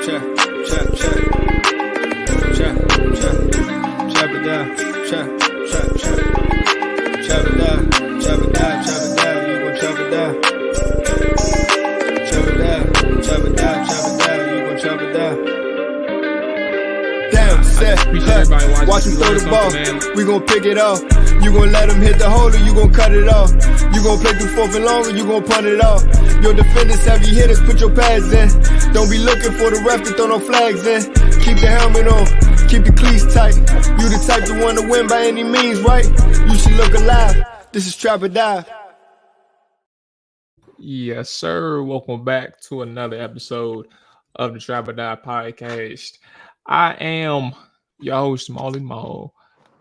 check, check, check, check, check, chop it down, check, check, check, chop it down, chop it down, chop it down, you gon' chop it down, chop it down, chop it down, chop it down, you gon' chop it down. Damn, set, watch him throw the ball, we gon' pick it off. You gon' let him hit the hole or you gon' cut it off. You gon' play through fourth and long or you gon' punt it off. Your defenders, heavy hitters, put your pads in. Don't be looking for the ref to throw no flags in. Keep the helmet on, keep the cleats tight. You the type to want to win by any means, right? You should look alive. This is Trap or Die. Yes, sir. Welcome back to another episode of the Trap or Die podcast. I am your host, Molly Mual.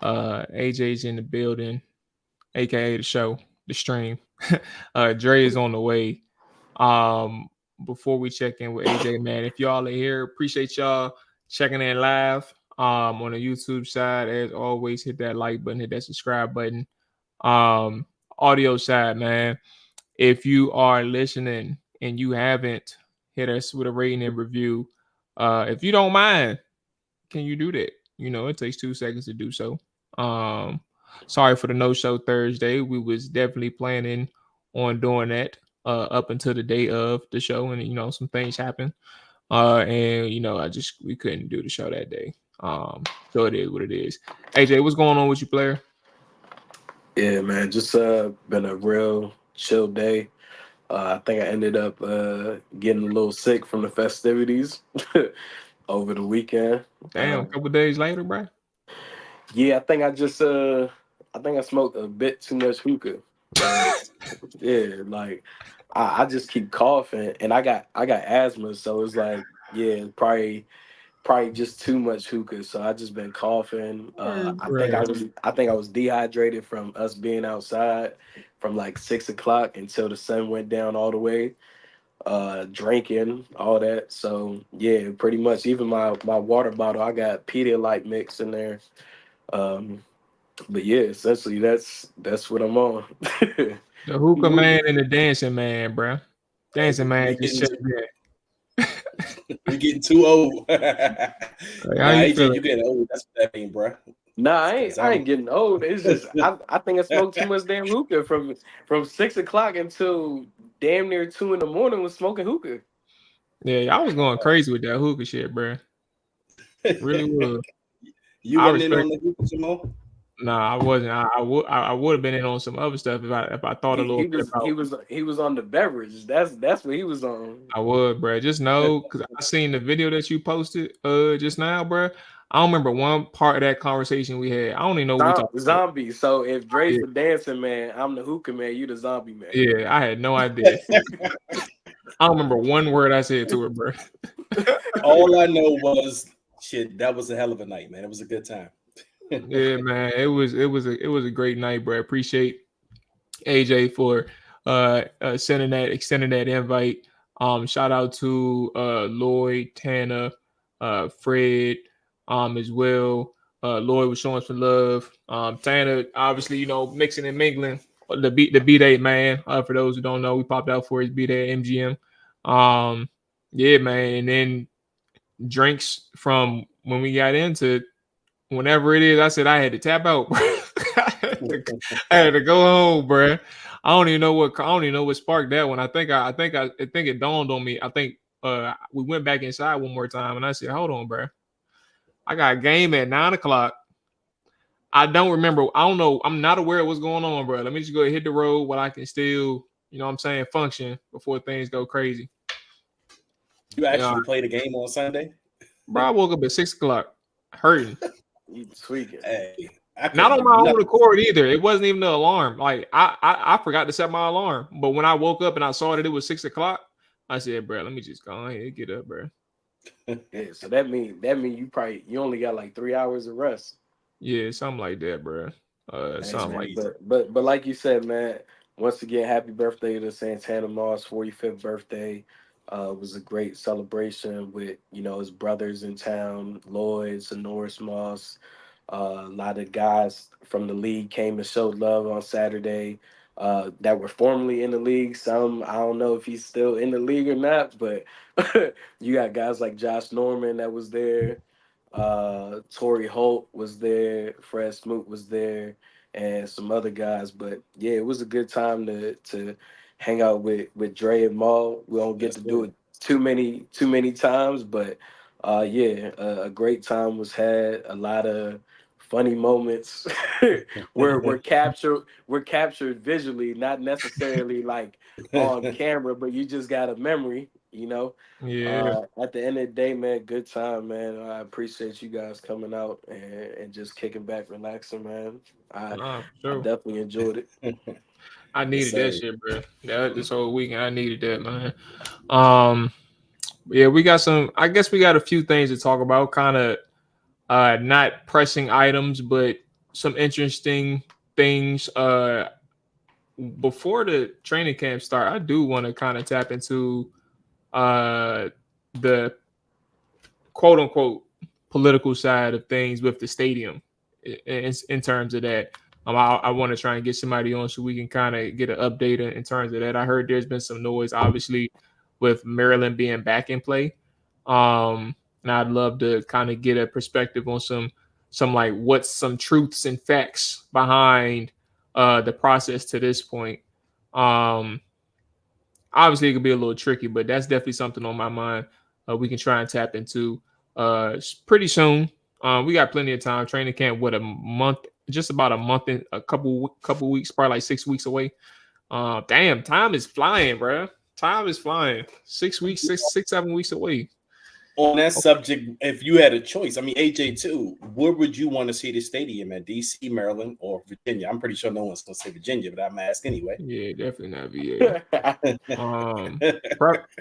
AJ's in the building, aka the show, the stream. Dre is on the way. Before we check in with AJ, man, if y'all are here, appreciate y'all checking in live on the YouTube side. As always, hit that like button, hit that subscribe button. Audio side, man, if you are listening and you haven't, hit us with a rating and review. If you don't mind, can you do that? You know, it takes 2 seconds to do so. Sorry for the no-show Thursday. We was definitely planning on doing that up until the day of the show, and you know, some things happened. And you know, we couldn't do the show that day. So it is what it is. AJ, what's going on with you, player? Yeah, man, just been a real chill day. I think I ended up getting a little sick from the festivities over the weekend. Damn, a couple days later, bro. Yeah, I think I smoked a bit too much hookah. Yeah, like I just keep coughing, and I got asthma, so it's like, yeah, probably just too much hookah. So I just been coughing. I think I was dehydrated from us being outside from like 6 o'clock until the sun went down all the way. Drinking all that. So yeah, pretty much. Even my water bottle, I got Pedialyte mix in there. But yeah, essentially that's what I'm on. The hookah man and the dancing man, bro. Dancing man just shut that. You're getting too old. AJ, you getting old. That's what that means, bro. Nah, I ain't getting old. It's just I think I smoked too much damn hookah from 6 o'clock until damn near 2 in the morning was smoking hookah. Yeah, I was going crazy with that hookah shit, bro. Really was. You wasn't in on the hookah some more? Nah, I wasn't. I would have been in on some other stuff if I thought a little bit about. He was on the beverage. That's what he was on. I would, bro. Just know, because I seen the video that you posted just now, bro. I don't remember one part of that conversation we had. I don't even know what we talked about. Zombie. So if Dre's the dancing man, I'm the hookah man, you the zombie man. Yeah, I had no idea. I don't remember one word I said to her, bro. All I know was, shit, that was a hell of a night, man. It was a good time. Yeah, man, it was a great night, bro. Appreciate AJ for extending that invite. Shout out to Lloyd, Tanner, Fred, as well. Lloyd was showing some love. Tanner, obviously, you know, mixing and mingling. The B-Day man. For those who don't know, we popped out for his B-Day at MGM. Yeah, man, and then drinks from when we got into. Whenever it is, I said I had to tap out, bro. I had to go home, bro. I don't even know what sparked that one. I think it dawned on me. I think we went back inside one more time, and I said, "Hold on, bro. I got a game at 9 o'clock. I don't remember. I don't know. I'm not aware of what's going on, bro. Let me just go ahead and hit the road while I can still, you know what I'm saying, function before things go crazy." You actually played a game on Sunday? Bro, I woke up at 6 o'clock, hurting. You tweaking. Hey, not on my own accord either. It wasn't even the alarm. Like I forgot to set my alarm. But when I woke up and I saw that it was 6 o'clock, I said, bro, let me just go ahead and get up, bro. Yeah, so that mean you only got like 3 hours of rest. Yeah, something like that, bro. Something like that. But like you said, man, once again, happy birthday to Santana Moss, 45th birthday. It was a great celebration with, you know, his brothers in town, Lloyd, Sonoris Moss. A lot of guys from the league came and showed love on Saturday. that were formerly in the league. Some, I don't know if he's still in the league or not, but you got guys like Josh Norman that was there. Torrey Holt was there. Fred Smoot was there, and some other guys. But yeah, it was a good time to hang out with Dre and Mual. We don't get Yes, to do sir. it too many times, but yeah, a great time was had. A lot of funny moments were captured visually, not necessarily like on camera, but you just got a memory, you know. Yeah, At the end of the day, man, good time, man. I appreciate you guys coming out and just kicking back, relaxing, man. I nah, I sure. definitely enjoyed it. I Yes, needed that sir. shit, bro. This whole weekend, I needed that, man. Um, yeah, we got some. I guess we got a few things to talk about. Kind of not pressing items, but some interesting things. Before the training camp start, I do want to kind of tap into the quote unquote political side of things with the stadium in terms of that. I want to try and get somebody on so we can kind of get an update in terms of that. I heard there's been some noise, obviously, with Maryland being back in play. And I'd love to kind of get a perspective on some like what's some truths and facts behind the process to this point. Um, Obviously, it could be a little tricky, but that's definitely something on my mind. We can try and tap into pretty soon. We got plenty of time. Training camp, what, a month, just about a month and a couple weeks, probably like 6 weeks away. Damn, time is flying, bro. Time is flying. 6 weeks, 7 weeks away. On that subject, if you had a choice, I mean, AJ too, where would you want to see the stadium at? DC, Maryland, or Virginia? I'm pretty sure no one's going to say Virginia, but I'm asking anyway. Yeah, definitely not VA.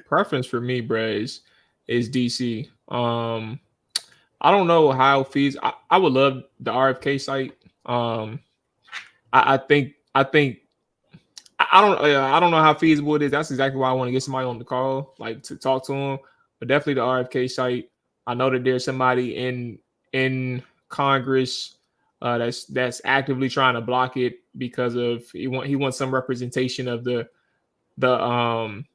Preference for me, bro, is DC. I don't know how fees. I would love the RFK site. I think I don't know how feasible it is. That's exactly why I want to get somebody on the call, like to talk to them. But definitely the RFK site. I know that there's somebody in Congress that's actively trying to block it because of he wants some representation of the the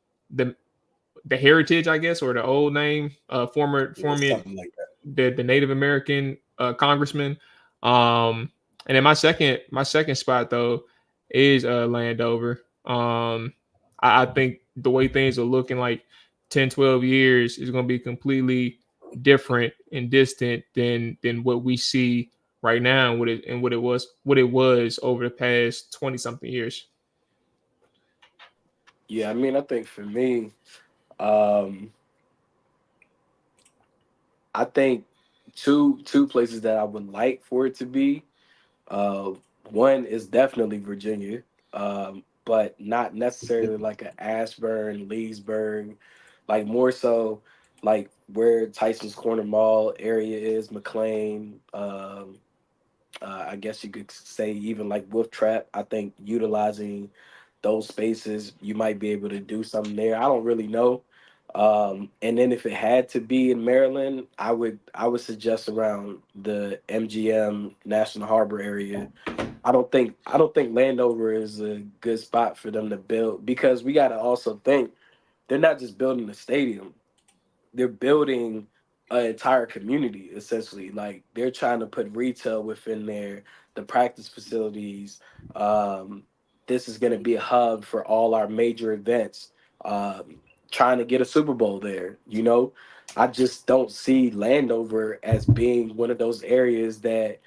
the heritage, I guess, or the old name, former Something like the Native American congressman. And then my second spot though is Landover. I think the way things are looking, like 10, 12 years, is going to be completely different and distant than what we see right now and what it was over the past 20 something years. Yeah, I mean, I think for me, um, I think two places that I would like for it to be. Uh, One is definitely Virginia, but not necessarily like a Ashburn, Leesburg, like more so like where Tyson's Corner Mall area is, McLean. I guess you could say even like Wolf Trap. I think utilizing those spaces, you might be able to do something there. I don't really know. And then if it had to be in Maryland, I would suggest around the MGM National Harbor area. I don't think Landover is a good spot for them to build because we got to also think they're not just building a stadium, they're building an entire community essentially. Like they're trying to put retail within there, the practice facilities. Um, this is going to be a hub for all our major events. Um, Trying to get a Super Bowl there, you know. I just don't see Landover as being one of those areas that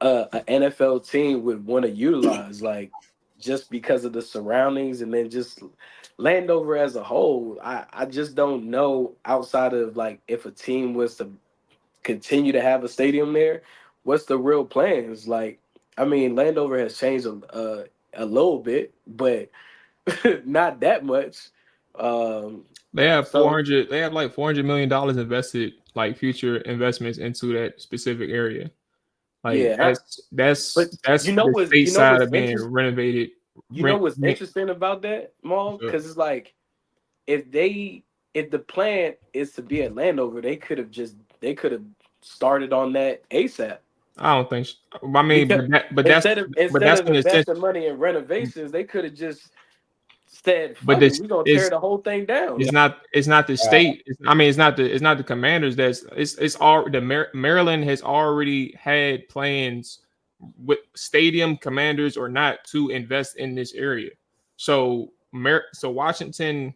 an NFL team would want to utilize, like just because of the surroundings, and then just Landover as a whole. I just don't know outside of like if a team was to continue to have a stadium there, what's the real plans? Like, I mean, Landover has changed a little bit, but not that much. Um, They have so 400. They have like $400 million invested, like future investments into that specific area. Like yeah, that's but that's the state you know side what's of being interesting. renovated. You know what's Rent. interesting about that, Maul? Because it's like if they if the plan is to be at Landover, they could have started on that ASAP. I don't think. I mean, Because but that's instead of in a sense. investing money in renovations, they could have just said, But "Fuck it, this we're gonna tear is the whole thing down." it's not the state. I mean, it's not the Commanders. It's all the Maryland has already had plans with stadium, Commanders or not, to invest in this area. So Washington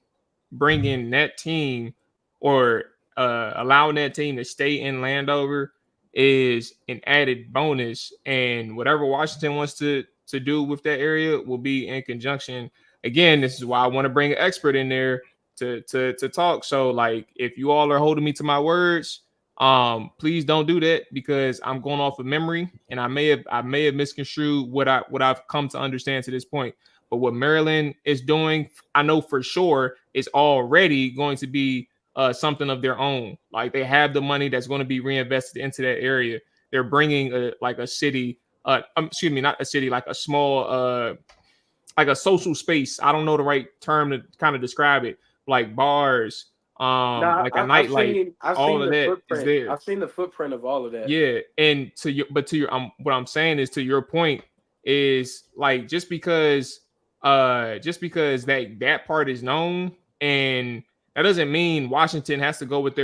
bringing that team or allowing that team to stay in Landover is an added bonus, and whatever Washington wants to do with that area will be in conjunction. Again, this is why I want to bring an expert in there to talk. So, like, if you all are holding me to my words, please don't do that, because I'm going off of memory, and I may have misconstrued what I've come to understand to this point. But what Maryland is doing, I know for sure, is already going to be something of their own. Like, they have the money that's going to be reinvested into that area. They're bringing a city, excuse me, not a city, like a small, like a social space. I don't know the right term to kind of describe it. Like bars, Nah, like a nightlight. I've All seen of the that is footprint. there. I've seen the footprint of all of that. Yeah, and what I'm saying is, to your point, is like, just because that part is known, and that doesn't mean Washington has to go with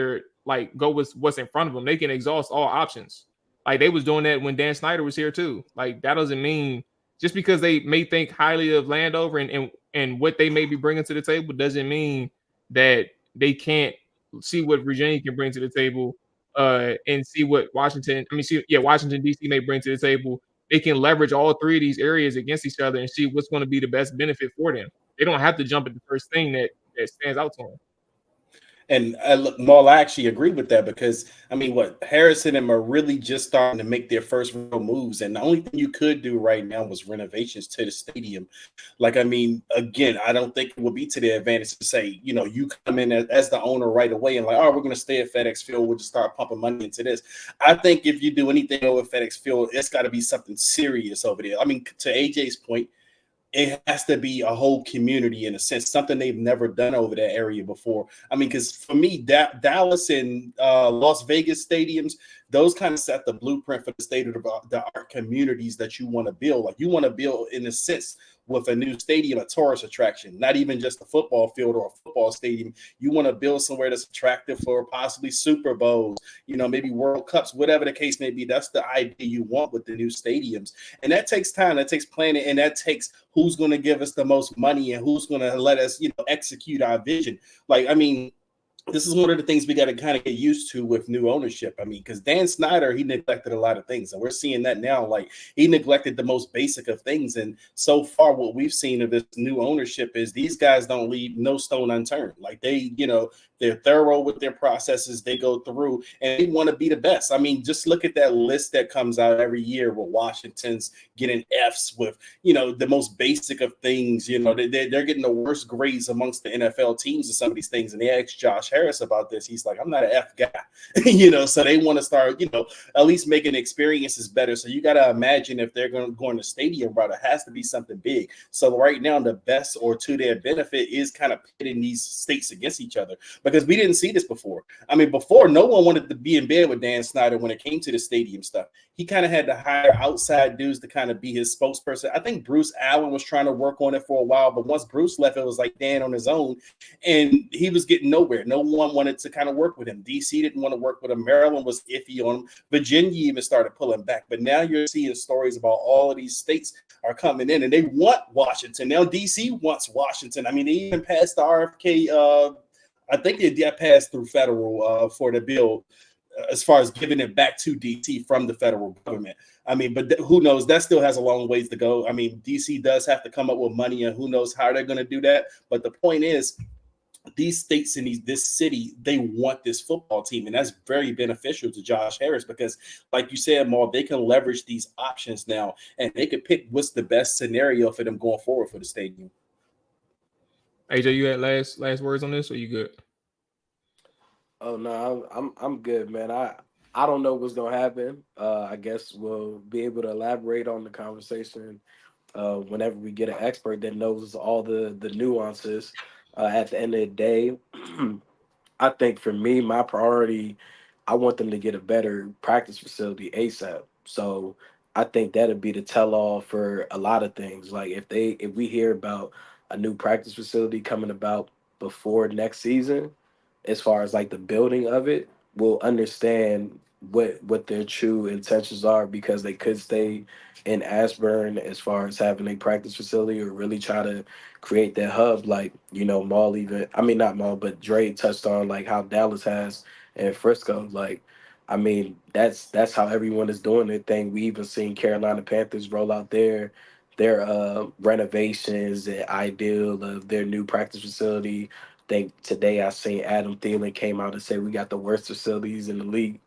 what's in front of them. They can exhaust all options. Like, they was doing that when Dan Snyder was here too. Like, that doesn't mean, just because they may think highly of Landover and what they may be bringing to the table, doesn't mean that they can't see what Virginia can bring to the table, and see what Washington D.C. may bring to the table. They can leverage all three of these areas against each other and see what's going to be the best benefit for them. They don't have to jump at the first thing that stands out to them. And Mual, I actually agree with that, because I mean, Harrison and them are really just starting to make their first real moves, and the only thing you could do right now was renovations to the stadium. Like, I mean, again, I don't think it would be to their advantage to say, you come in as the owner right away and like, oh, we're going to stay at FedEx Field, we'll just start pumping money into this. I think if you do anything over FedEx Field, it's got to be something serious over there. I mean, to AJ's point, it has to be a whole community, in a sense, something they've never done over that area before. I mean, because for me, Dallas and Las Vegas stadiums, those kind of set the blueprint for the state of the art communities that you want to build. Like, you want to build, in a sense, with a new stadium, a tourist attraction, not even just a football field or a football stadium. You want to build somewhere that's attractive for possibly Super Bowls, maybe World Cups, whatever the case may be. That's the idea you want with the new stadiums. And that takes time, that takes planning, and that takes who's going to give us the most money and who's going to let us, execute our vision. Like, I mean, this is one of the things we got to kind of get used to with new ownership. I mean, because Dan Snyder, he neglected a lot of things, and we're seeing that now. Like, he neglected the most basic of things. And so far, what we've seen of this new ownership is these guys don't leave no stone unturned. Like, they're thorough with their processes. They go through and they want to be the best. I mean, just look at that list that comes out every year with Washington's getting Fs with, the most basic of things. They're getting the worst grades amongst the NFL teams and some of these things. And they asked Josh Harris about this. He's like, I'm not an F guy, so they want to start, at least making experiences better. So you got to imagine, if they're going to stadium route, it has to be something big. So right now, the best, or to their benefit, is kind of pitting these states against each other, because we didn't see this before. I mean, before, no one wanted to be in bed with Dan Snyder when it came to the stadium stuff. He kind of had to hire outside dudes to kind of be his spokesperson. I think Bruce Allen was trying to work on it for a while, but once Bruce left, it was like Dan on his own, and he was getting nowhere. No one wanted to kind of work with him. DC didn't want to work with him. Maryland was iffy on him. Virginia even started pulling back. But now you're seeing stories about all of these states are coming in, and they want Washington. Now DC wants Washington. I mean, they even passed the RFK. I think they did pass through federal for the bill, as far as giving it back to DC from the federal government. I mean, but who knows? That still has a long ways to go. I mean, DC does have to come up with money, and who knows how they're going to do that. But the point is, these states in this city, they want this football team, and that's very beneficial to Josh Harris, because, like you said, Maul, they can leverage these options now, and they can pick what's the best scenario for them going forward for the stadium. AJ, you had last words on this, or you good? Oh no, I'm good, man. I don't know what's gonna happen. I guess we'll be able to elaborate on the conversation whenever we get an expert that knows all the nuances. At the end of the day, I think for me, my priority, I want them to get a better practice facility ASAP. So I think that'd be the tell all for a lot of things. Like if we hear about a new practice facility coming about before next season, as far as like the building of it, we'll understand what their true intentions are, because they could stay in Ashburn as far as having a practice facility, or really try to create that hub, like, Maul, even, I mean, not Maul, but Dre touched on like how Dallas has and Frisco. Like, I mean, that's how everyone is doing their thing. We even seen Carolina Panthers roll out their renovations and ideal of their new practice facility. Think today I seen Adam Thielen came out and said we got the worst facilities in the league.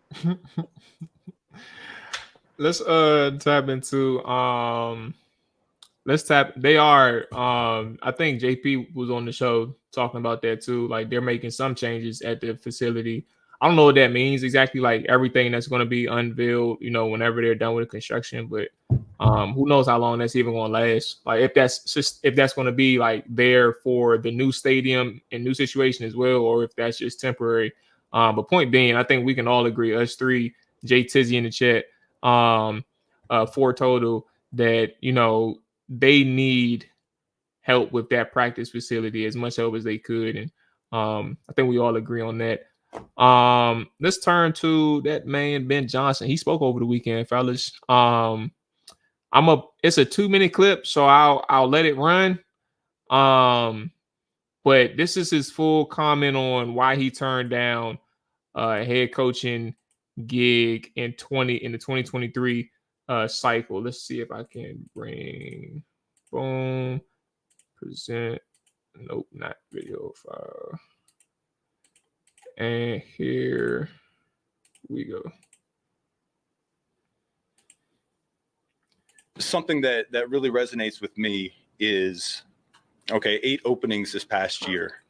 Let's tap into let's tap they are I think JP was on the show talking about that too. Like, they're making some changes at the facility. I don't know what that means exactly, like everything that's going to be unveiled, whenever they're done with the construction, but who knows how long that's even going to last. Like, if that's going to be like there for the new stadium and new situation as well, or if that's just temporary. But point being, I think we can all agree, us three, Jay Tizzy in the chat, 4 total, that they need help with that practice facility, as much help as they could. And I think we all agree on that. Let's turn to that man, Ben Johnson. He spoke over the weekend, fellas. It's a 2-minute clip, so I'll let it run. But this is his full comment on why he turned down a head coaching gig in the 2023 cycle. Let's see if I can bring present. Nope, not video file. And here we go. Something that really resonates with me is, okay, 8 openings this past year.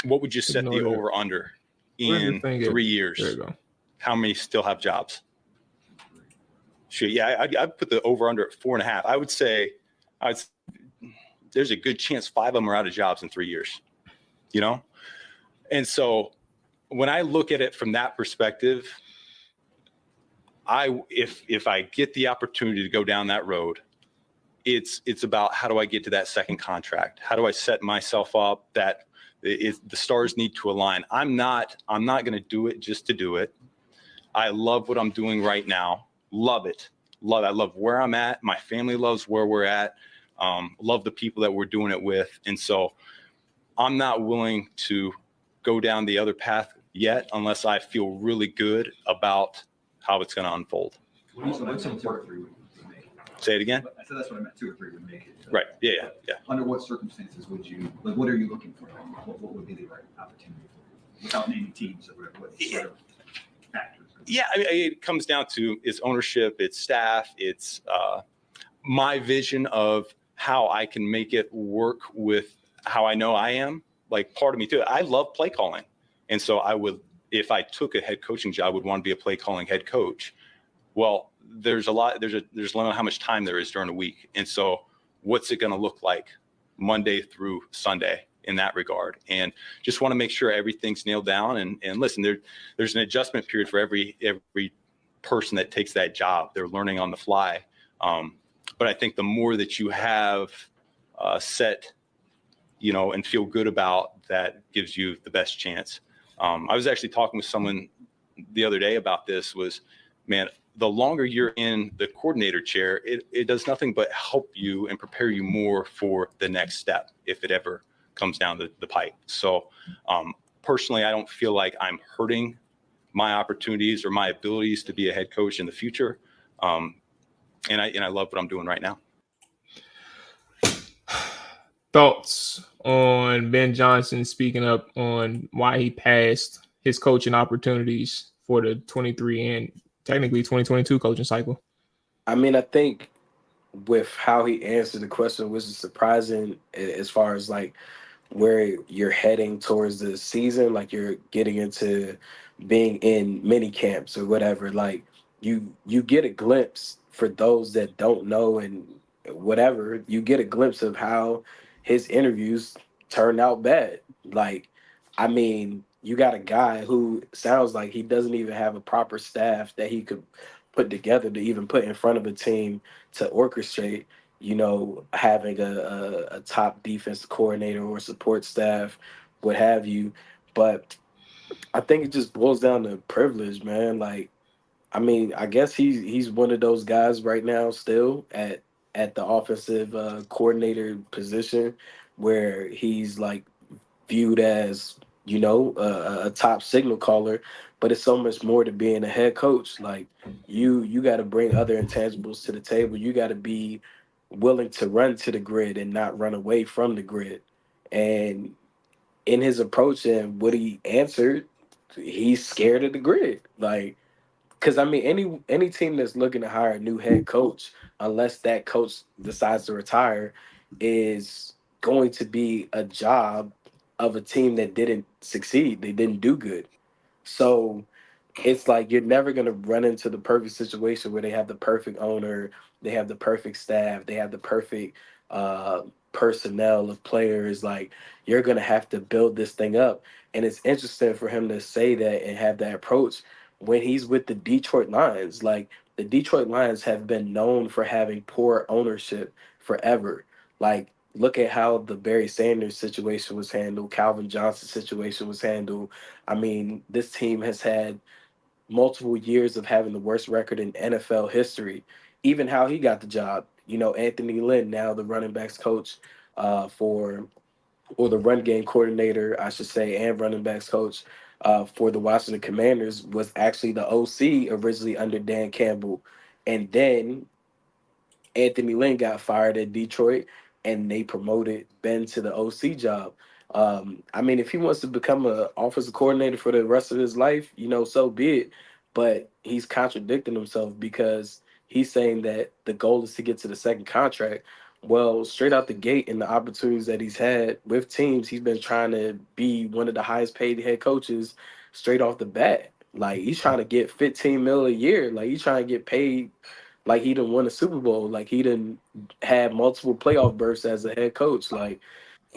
What would you set the over under in 3 years? There you go. How many still have jobs? Sure, yeah, I'd put the over under at 4.5. I would say there's a good chance 5 of them are out of jobs in 3 years, And so when I look at it from that perspective, if I get the opportunity to go down that road, it's about, how do I get to that second contract? How do I set myself up that the stars need to align? I'm not going to do it just to do it. I love what I'm doing right now. Love it. I love where I'm at. My family loves where we're at. Love the people that we're doing it with. And so I'm not willing to go down the other path yet unless I feel really good about how it's going to unfold. What's in 2 or 3 would make it? Say it again? I said that's what I meant. 2 or 3 would make it. Right. Yeah. Under what circumstances would you, what are you looking for? What would be the right opportunity for you? Without naming teams or what sort of factors? Yeah, I mean, it comes down to its ownership, its staff, it's my vision of how I can make it work with how I know I am. Like, part of me too, I love play calling. And so I would, if I took a head coaching job, would want to be a play calling head coach. Well, there's a limit on how much time there is during a week. And so what's it going to look like Monday through Sunday in that regard? And just want to make sure everything's nailed down. And listen, there's an adjustment period for every person that takes that job. They're learning on the fly. But I think the more that you have set, and feel good about, that gives you the best chance. I was actually talking with someone the other day about this, was, man, the longer you're in the coordinator chair, it does nothing but help you and prepare you more for the next step if it ever comes down the pipe. So personally, I don't feel like I'm hurting my opportunities or my abilities to be a head coach in the future. And I love what I'm doing right now. Thoughts on Ben Johnson speaking up on why he passed his coaching opportunities for the 23 and technically 2022 coaching cycle? I mean, I think with how he answered the question, which is surprising as far as like where you're heading towards the season, like you're getting into being in mini camps or whatever, like you get a glimpse, for those that don't know and whatever, you get a glimpse of how his interviews turned out bad. Like, I mean, you got a guy who sounds like he doesn't even have a proper staff that he could put together to even put in front of a team to orchestrate, having a top defense coordinator or support staff, what have you. But I think it just boils down to privilege, man. Like, I mean, I guess he's one of those guys right now still at the offensive coordinator position where he's like viewed as a top signal caller, but it's so much more to being a head coach. Like you got to bring other intangibles to the table. You got to be willing to run to the grid and not run away from the grid. And in his approach and what he answered, he's scared of the grid. Like, because I mean, any team that's looking to hire a new head coach, unless that coach decides to retire, is going to be a job of a team that didn't succeed. They didn't do good. So it's like you're never going to run into the perfect situation where they have the perfect owner, they have the perfect staff, they have the perfect uh, personnel of players. Like you're going to have to build this thing up. And it's interesting for him to say that and have that approach when he's with the Detroit Lions. Like the Detroit Lions have been known for having poor ownership forever. Like look at how the Barry Sanders situation was handled, Calvin Johnson situation was handled. I mean, this team has had multiple years of having the worst record in NFL history. Even how he got the job, Anthony Lynn, now the running backs coach or the run game coordinator, I should say, and running backs coach for the Washington Commanders, was actually the OC originally under Dan Campbell. And then Anthony Lynn got fired at Detroit, and they promoted Ben to the OC job. I mean, if he wants to become an offensive coordinator for the rest of his life, so be it. But he's contradicting himself because he's saying that the goal is to get to the second contract. Well, straight out the gate in the opportunities that he's had with teams, he's been trying to be one of the highest paid head coaches straight off the bat. Like he's trying to get 15 mil a year. Like he's trying to get paid like he didn't win a Super Bowl, like he didn't have multiple playoff bursts as a head coach. Like,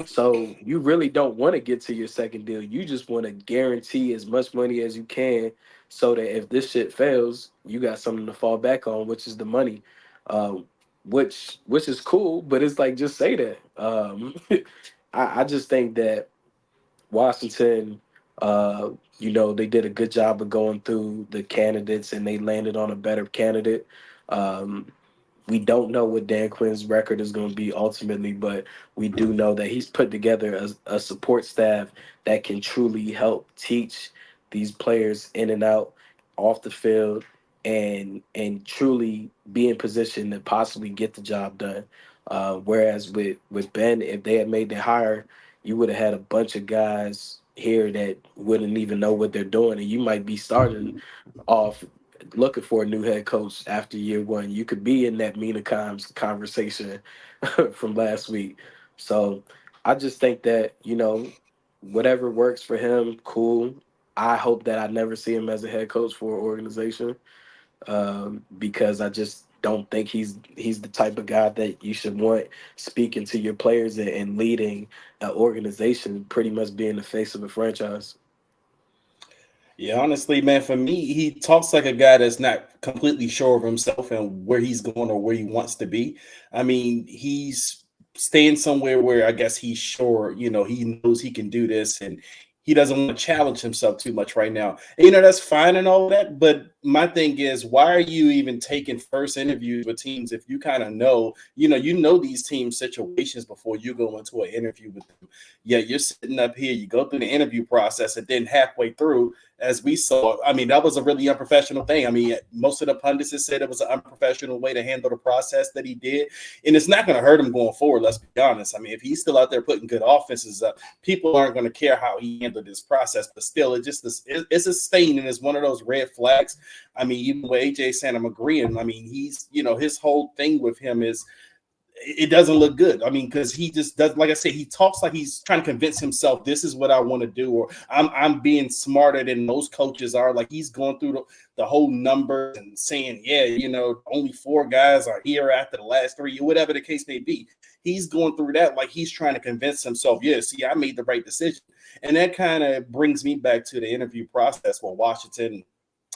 so you really don't want to get to your second deal. You just want to guarantee as much money as you can so that if this shit fails, you got something to fall back on, which is the money. Which is cool, but it's like just say that. I just think that Washington, they did a good job of going through the candidates and they landed on a better candidate. Um, we don't know what Dan Quinn's record is going to be ultimately, but we do know that he's put together a support staff that can truly help teach these players in and out off the field and truly be in position to possibly get the job done. Whereas with Ben, if they had made the hire, you would have had a bunch of guys here that wouldn't even know what they're doing, and you might be starting off looking for a new head coach after year one. You could be in that Mina Kimes conversation from last week. So I just think that, whatever works for him, cool. I hope that I never see him as a head coach for an organization because I just don't think he's the type of guy that you should want speaking to your players and leading an organization, pretty much being the face of a franchise. Yeah, honestly, man, for me, he talks like a guy that's not completely sure of himself and where he's going or where he wants to be. I mean, he's staying somewhere where I guess he's sure, he knows he can do this and he doesn't want to challenge himself too much right now. And, that's fine and all that. But my thing is, why are you even taking first interviews with teams if you kind of know, these team situations before you go into an interview with them? Yeah, you're sitting up here, you go through the interview process, and then halfway through, as we saw, I mean, that was a really unprofessional thing. I mean, most of the pundits have said it was an unprofessional way to handle the process that he did. And it's not going to hurt him going forward, let's be honest. I mean, if he's still out there putting good offenses up, people aren't going to care how he handled this process. But still, it's a stain, and it's one of those red flags. I mean, even with AJ saying I'm agreeing, I mean, he's, his whole thing with him is it doesn't look good. I mean, because he just does, like I said, he talks like he's trying to convince himself this is what I want to do, or I'm being smarter than most coaches are. Like he's going through the whole numbers and saying, yeah, only 4 guys are here after the last 3, whatever the case may be. He's going through that like he's trying to convince himself, yeah, see, I made the right decision. And that kind of brings me back to the interview process with Washington.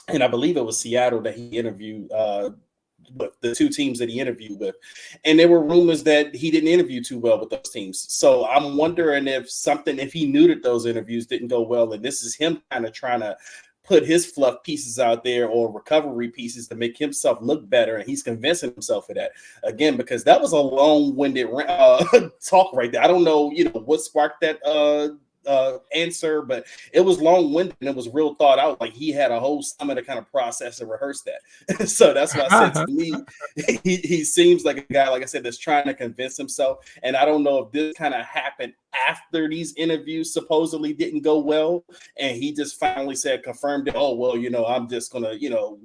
and I believe it was Seattle that he interviewed. With the two teams that he interviewed with, and there were rumors that he didn't interview too well with those teams. So I'm wondering if he knew that those interviews didn't go well, and this is him kind of trying to put his fluff pieces out there or recovery pieces to make himself look better, and he's convincing himself of that again, because that was a long-winded talk right there. I don't know, what sparked that answer, but it was long-winded and it was real thought out. Like he had a whole summer to kind of process and rehearse that. So that's why I said to me, he seems like a guy, like I said, that's trying to convince himself. And I don't know if this kind of happened after these interviews supposedly didn't go well, and he just finally confirmed it. Oh, well, I'm just gonna,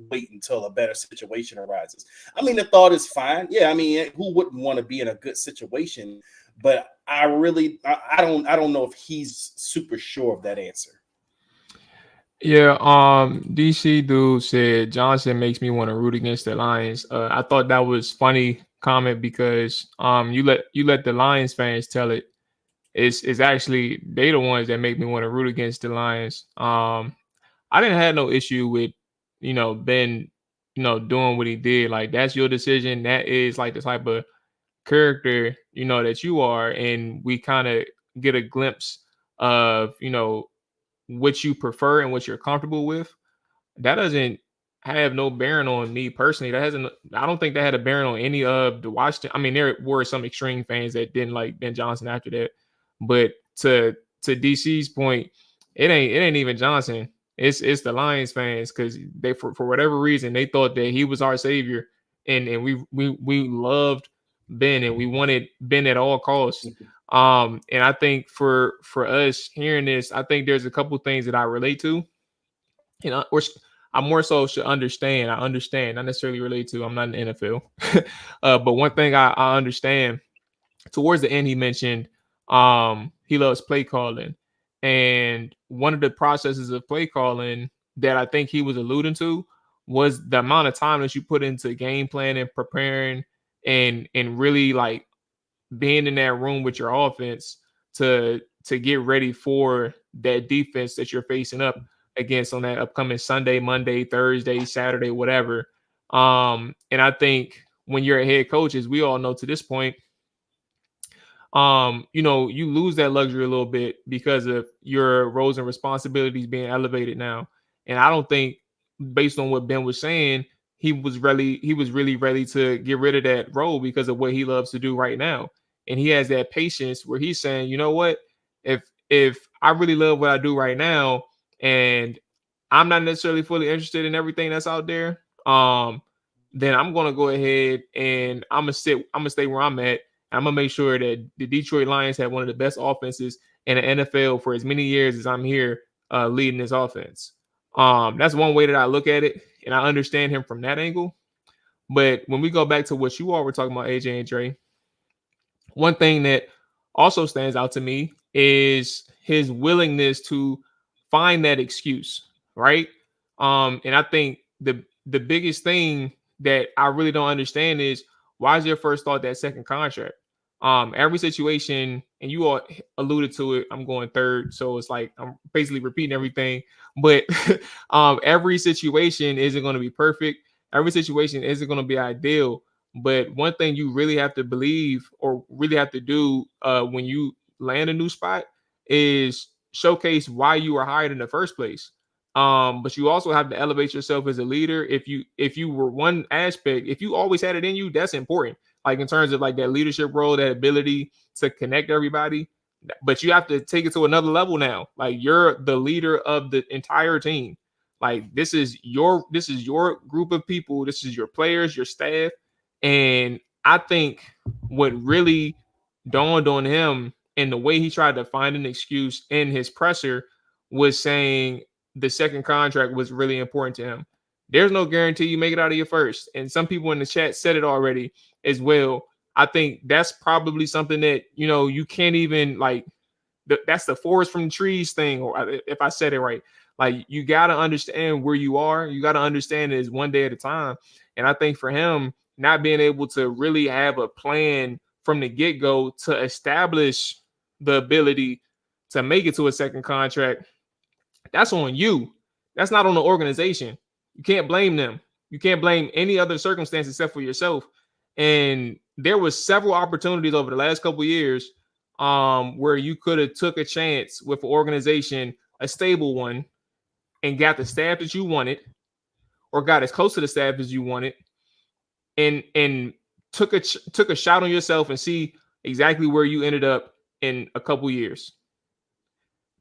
wait until a better situation arises. I mean, the thought is fine. Yeah, I mean, who wouldn't want to be in a good situation? But I don't know if he's super sure of that answer. Yeah, DC dude said Johnson makes me want to root against the Lions. I thought that was funny comment because you let the Lions fans tell it. It's actually they the ones that make me want to root against the Lions. I didn't have no issue with Ben doing what he did. Like that's your decision. That is like the type of character that you are, and we kind of get a glimpse of what you prefer and what you're comfortable with. That doesn't have no bearing on me personally. I don't think that had a bearing on any of the Washington. I mean, there were some extreme fans that didn't like Ben Johnson after that, but to DC's point, it ain't even Johnson. It's the Lions fans, because they for whatever reason they thought that he was our savior, and we loved Ben and we wanted Ben at all costs. And I think for us hearing this, I think there's a couple things that I relate to, or I more so should understand. I understand, not necessarily relate to. I'm not in the NFL, but one thing I understand. Towards the end, he mentioned he loves play calling, and one of the processes of play calling that I think he was alluding to was the amount of time that you put into game planning, preparing, and really like being in that room with your offense to get ready for that defense that you're facing up against on that upcoming Sunday, Monday, Thursday, Saturday, whatever. And I think when you're a head coach, as we all know to this point, you lose that luxury a little bit because of your roles and responsibilities being elevated now. And I don't think, based on what Ben was saying, he was really ready to get rid of that role because of what he loves to do right now. And he has that patience where he's saying, you know what, if I really love what I do right now, and I'm not necessarily fully interested in everything that's out there, then I'm gonna go ahead and I'm gonna stay where I'm at. I'm gonna make sure that the Detroit Lions have one of the best offenses in the NFL for as many years as I'm here leading this offense. That's one way that I look at it, and I understand him from that angle. But when we go back to what you all were talking about, AJ and Dre, one thing that also stands out to me is his willingness to find that excuse, right? And I think the biggest thing that I really don't understand is, why is your first thought that second contract? Every situation, and you all alluded to it, I'm going third, so it's like I'm basically repeating everything. But every situation isn't going to be perfect. Every situation isn't going to be ideal. But one thing you really have to believe, or really have to do when you land a new spot, is showcase why you were hired in the first place. But you also have to elevate yourself as a leader. If you were one aspect, if you always had it in you, that's important. Like in terms of like that leadership role, that ability to connect everybody. But you have to take it to another level now. Like you're the leader of the entire team. Like this is your group of people. This is your players, your staff. And I think what really dawned on him, and the way he tried to find an excuse in his presser, was saying the second contract was really important to him. There's no guarantee you make it out of your first. And some people in the chat said it already as well. I think that's probably something that, you can't even like, that's the forest from the trees thing. Or if I said it right, like you got to understand where you are. You got to understand it is one day at a time. And I think for him, not being able to really have a plan from the get-go to establish the ability to make it to a second contract, that's on you. That's not on the organization. You can't blame them. You can't blame any other circumstance except for yourself. And there was several opportunities over the last couple of years where you could have took a chance with an organization, a stable one, and got the staff that you wanted, or got as close to the staff as you wanted, and took a shot on yourself and see exactly where you ended up in a couple years.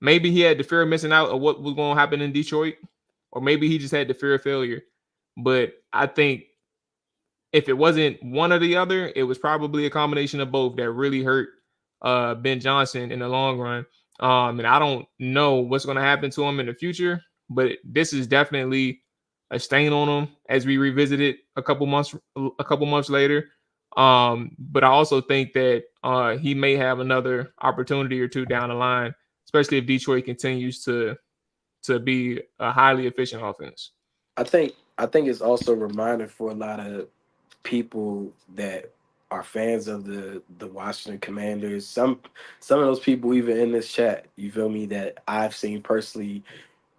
Maybe he had the fear of missing out of what was going to happen in Detroit, or maybe he just had the fear of failure. But I think if it wasn't one or the other, it was probably a combination of both that really hurt Ben Johnson in the long run. And I don't know what's going to happen to him in the future, but this is definitely a stain on him as we revisit it a couple months later. But I also think that he may have another opportunity or two down the line, especially if Detroit continues to be a highly efficient offense. I think it's also a reminder for a lot of people that are fans of the Washington Commanders. Some of those people even in this chat, you feel me, that I've seen personally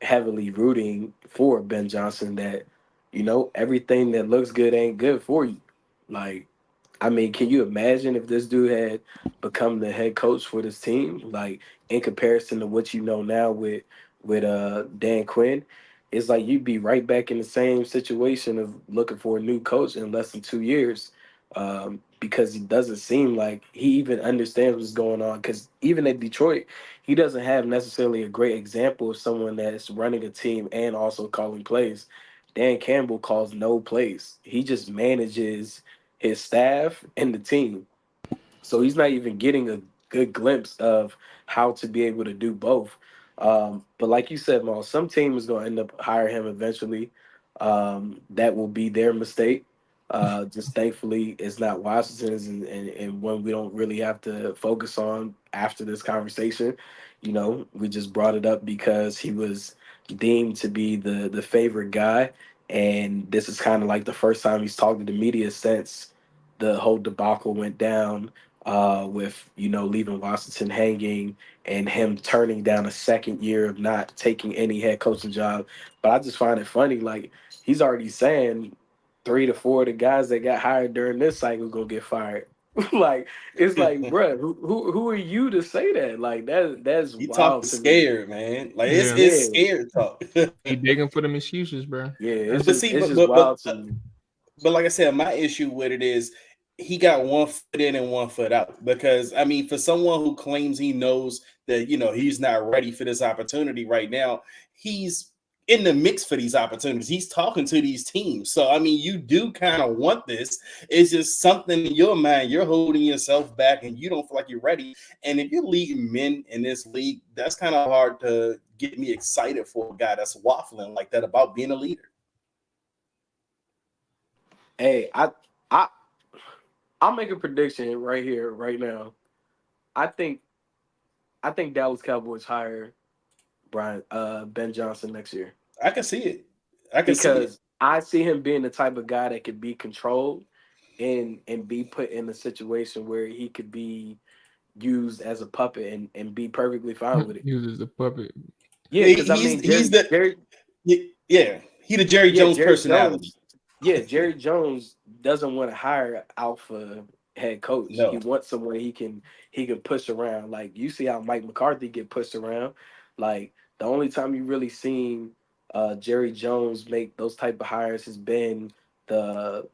heavily rooting for Ben Johnson, that, you know, everything that looks good ain't good for you. Like, I mean, can you imagine if this dude had become the head coach for this team? Like, in comparison to what you know now with Dan Quinn, it's like you'd be right back in the same situation of looking for a new coach in less than 2 years, because it doesn't seem like he even understands what's going on. Because even at Detroit, he doesn't have necessarily a great example of someone that's running a team and also calling plays. Dan Campbell calls no plays. He just manages his staff and the team. So he's not even getting a good glimpse of how to be able to do both. But like you said, Maul, some team is going to end up hiring him eventually. That will be their mistake. Just thankfully, it's not Washington's, and one we don't really have to focus on after this conversation. You know, we just brought it up because he was deemed to be the favorite guy, and this is kind of like the first time he's talked to the media since the whole debacle went down, with, you know, leaving Washington hanging and him turning down a second year of not taking any head coaching job. But I just find it funny, like, he's already saying 3 to 4 of the guys that got hired during this cycle gonna get fired. Like, it's like, bruh, who are you to say that? Like, that's He talking wild to me. scared, man. Like Yeah. it's Yeah, scared talk. He digging for them excuses, bro. yeah, But see, it's just wild to me. but like I said, my issue with it is he got 1 foot in and 1 foot out. Because I mean, for someone who claims he knows that, you know, he's not ready for this opportunity right now, he's in the mix for these opportunities. He's talking to these teams. So I mean, you do kind of want this. It's just something in your mind. You're holding yourself back and you don't feel like you're ready. And if you're leading men in this league, that's kind of hard to get me excited for a guy that's waffling like that about being a leader. Hey, I I'll make a prediction right here, right now. I think Dallas Cowboys hire Ben Johnson next year, I can see it. I can see it. because I see him being the type of guy that could be controlled and be put in a situation where he could be used as a puppet and be perfectly fine with it. Uses the puppet. Yeah, because I mean, Yeah, he the Jerry Jones Jerry personality. Jones. Yeah, Jerry Jones doesn't want to hire an alpha head coach. No. He wants someone he can push around. Like, you see how Mike McCarthy get pushed around. Like, the only time you really seen Jerry Jones make those type of hires has been the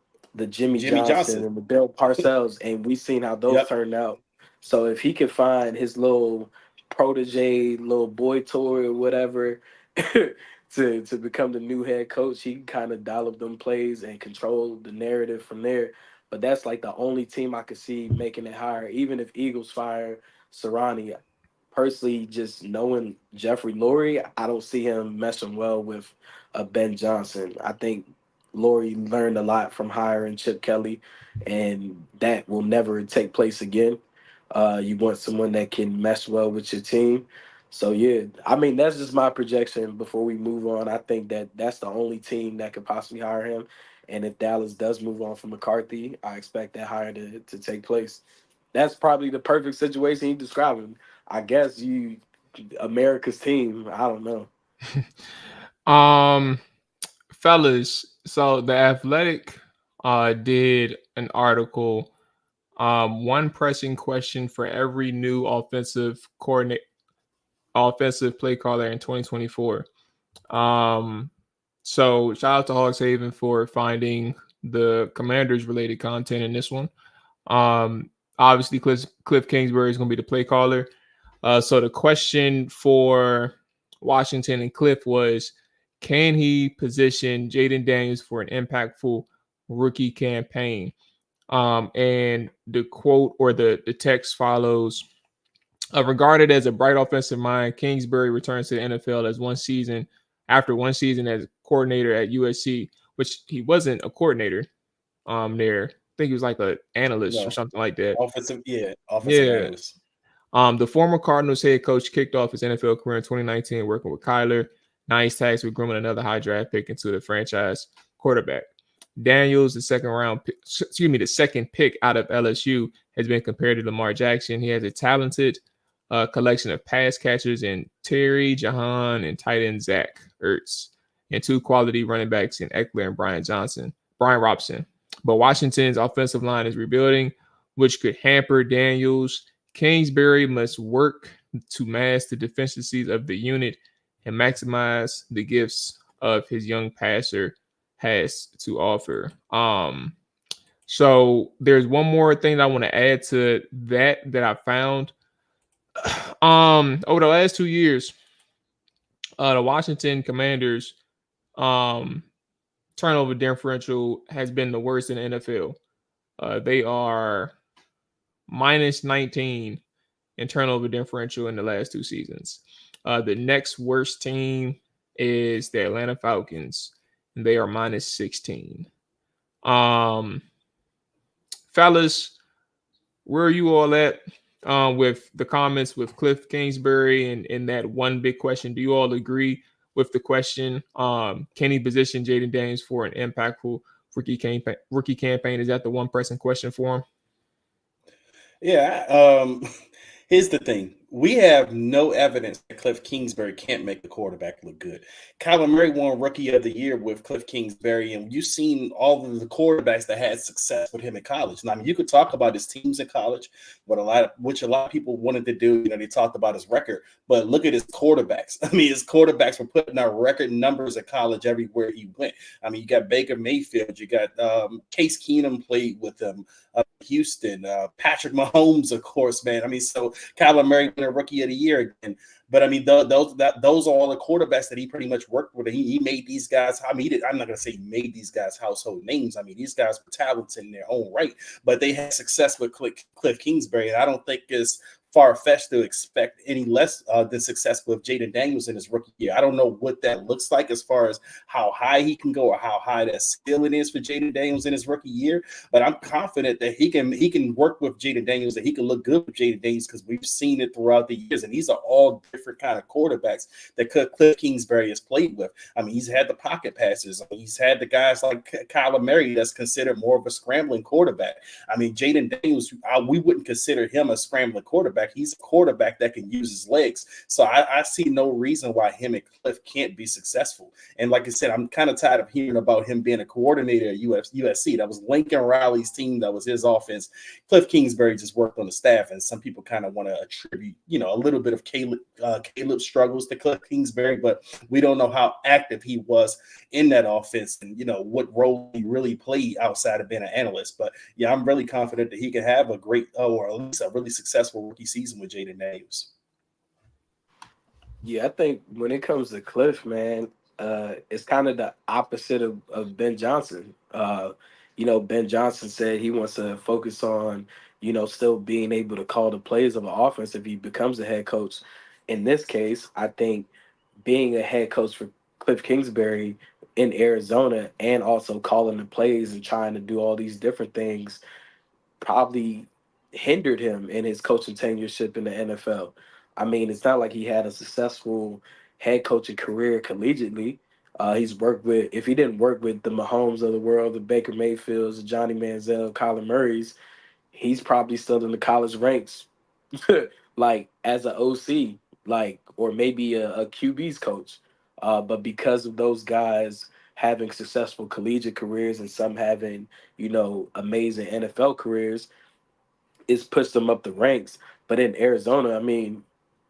Jimmy Johnson and the Bill Parcells, and we seen how those Yep. turned out. So if he can find his little protege, little boy toy or whatever, to become the new head coach, he can kind of dial up them plays and control the narrative from there. But that's like the only team I could see making it higher. Even if Eagles fire Sirianni, personally, just knowing Jeffrey Lurie, I don't see him meshing well with Ben Johnson. I think Lurie learned a lot from hiring Chip Kelly, and that will never take place again. You want someone that can mesh well with your team. So yeah, I mean, that's just my projection. Before we move on, I think that that's the only team that could possibly hire him. And if Dallas does move on from McCarthy, I expect that hire to take place. That's probably the perfect situation he's describing. I guess America's team. I don't know. fellas, so the Athletic did an article, one pressing question for every new offensive play caller in 2024. So shout out to Hogs Haven for finding the Commanders related content in this one. Obviously Kliff Kingsbury is going to be the play caller. So the question for Washington and Kliff was, can he position Jayden Daniels for an impactful rookie campaign? And the quote or the text follows: regarded as a bright offensive mind, Kingsbury returns to the NFL after one season as coordinator at USC, which he wasn't a coordinator there. I think he was like an analyst or something like that. Offensive Yeah. analyst. The former Cardinals head coach kicked off his NFL career in 2019 working with Kyler. Now he's tasked with grooming another high draft pick into the franchise quarterback. Daniels, the second pick out of LSU, has been compared to Lamar Jackson. He has a talented collection of pass catchers in Terry, Jahan, and tight end Zach Ertz, and two quality running backs in Eckler and Brian Robson. But Washington's offensive line is rebuilding, which could hamper Daniels. Kingsbury must work to mask the deficiencies of the unit and maximize the gifts of his young passer has to offer. So there's one more thing that I want to add to that I found. Over the last 2 years, the Washington Commanders turnover differential has been the worst in the NFL. They are minus 19 in turnover differential in the last 2 seasons. The next worst team is the Atlanta Falcons, and they are minus 16. Fellas, where are you all at with the comments with Kliff Kingsbury and that one big question? Do you all agree with the question? Can he position Jayden Daniels for an impactful rookie campaign? Is that the one pressing question for him? Yeah. Here's the thing. We have no evidence that Kliff Kingsbury can't make the quarterback look good. Kyler Murray won Rookie of the Year with Kliff Kingsbury, and you've seen all of the quarterbacks that had success with him in college. Now, I mean, you could talk about his teams in college, but a lot of people wanted to do. They talked about his record, but look at his quarterbacks. I mean, his quarterbacks were putting out record numbers at college everywhere he went. I mean, you got Baker Mayfield, you got Case Keenum played with him. Houston, Patrick Mahomes, of course, man. I mean, so Kyler Murray won a Rookie of the Year again. But I mean, those are all the quarterbacks that he pretty much worked with. He made these guys. I mean, I'm not gonna say he made these guys household names. I mean, these guys were talented in their own right, but they had success with Kliff Kingsbury, and I don't think it's far-fetched to expect any less than success with Jayden Daniels in his rookie year. I don't know what that looks like as far as how high he can go or how high that ceiling is for Jayden Daniels in his rookie year, but I'm confident that he can work with Jayden Daniels, that he can look good with Jayden Daniels, because we've seen it throughout the years, and these are all different kind of quarterbacks that Kliff Kingsbury has played with. I mean, he's had the pocket passes. I mean, he's had the guys like Kyler Murray that's considered more of a scrambling quarterback. I mean, Jayden Daniels, we wouldn't consider him a scrambling quarterback. He's a quarterback that can use his legs. So I see no reason why him and Kliff can't be successful. And like I said, I'm kind of tired of hearing about him being a coordinator at USC. That was Lincoln Riley's team. That was his offense. Kliff Kingsbury just worked on the staff, and some people kind of want to attribute, a little bit of Caleb's struggles to Kliff Kingsbury, but we don't know how active he was in that offense and, what role he really played outside of being an analyst. But yeah, I'm really confident that he can have a great, or at least a really successful rookie season with Jayden Daniels. Yeah, I think when it comes to Kliff, man, it's kind of the opposite of Ben Johnson. Ben Johnson said he wants to focus on, still being able to call the plays of an offense if he becomes a head coach. In this case, I think being a head coach for Kliff Kingsbury in Arizona and also calling the plays and trying to do all these different things probably hindered him in his coaching tenureship in the NFL. I mean, it's not like he had a successful head coaching career collegiately. He's worked with, if he didn't work with the Mahomes of the world, the Baker Mayfields, the Johnny Manziel, Kyler Murray's, he's probably still in the college ranks, like as an OC, or maybe a QB's coach. But because of those guys having successful collegiate careers and some having, amazing NFL careers, it's pushed them up the ranks. But in Arizona, I mean,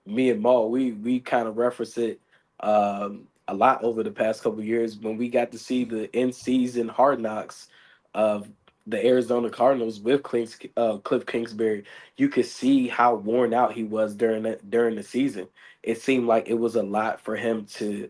me and Maul, we kind of reference it a lot over the past couple of years when we got to see the in season hard knocks of the Arizona Cardinals with Kliff Kingsbury. You could see how worn out he was during the season. It seemed like it was a lot for him to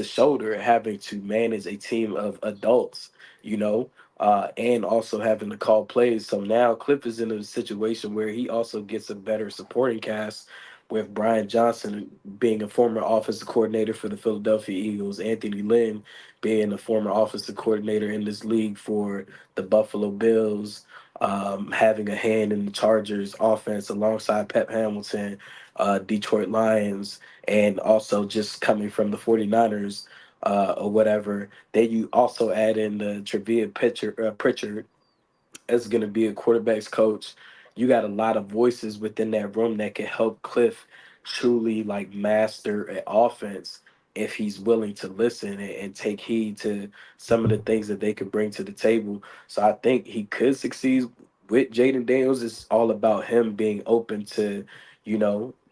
shoulder, having to manage a team of adults, and also having to call plays. So now Kliff is in a situation where he also gets a better supporting cast with Brian Johnson being a former offensive coordinator for the Philadelphia Eagles, Anthony Lynn being a former offensive coordinator in this league for the Buffalo Bills, having a hand in the Chargers offense alongside Pep Hamilton, Detroit Lions, and also just coming from the 49ers or whatever. Then you also add in the Pritchard as going to be a quarterback's coach. You got a lot of voices within that room that can help Kliff truly like master an offense if he's willing to listen and take heed to some of the things that they could bring to the table. So I think he could succeed with Jayden Daniels. It's all about him being open to,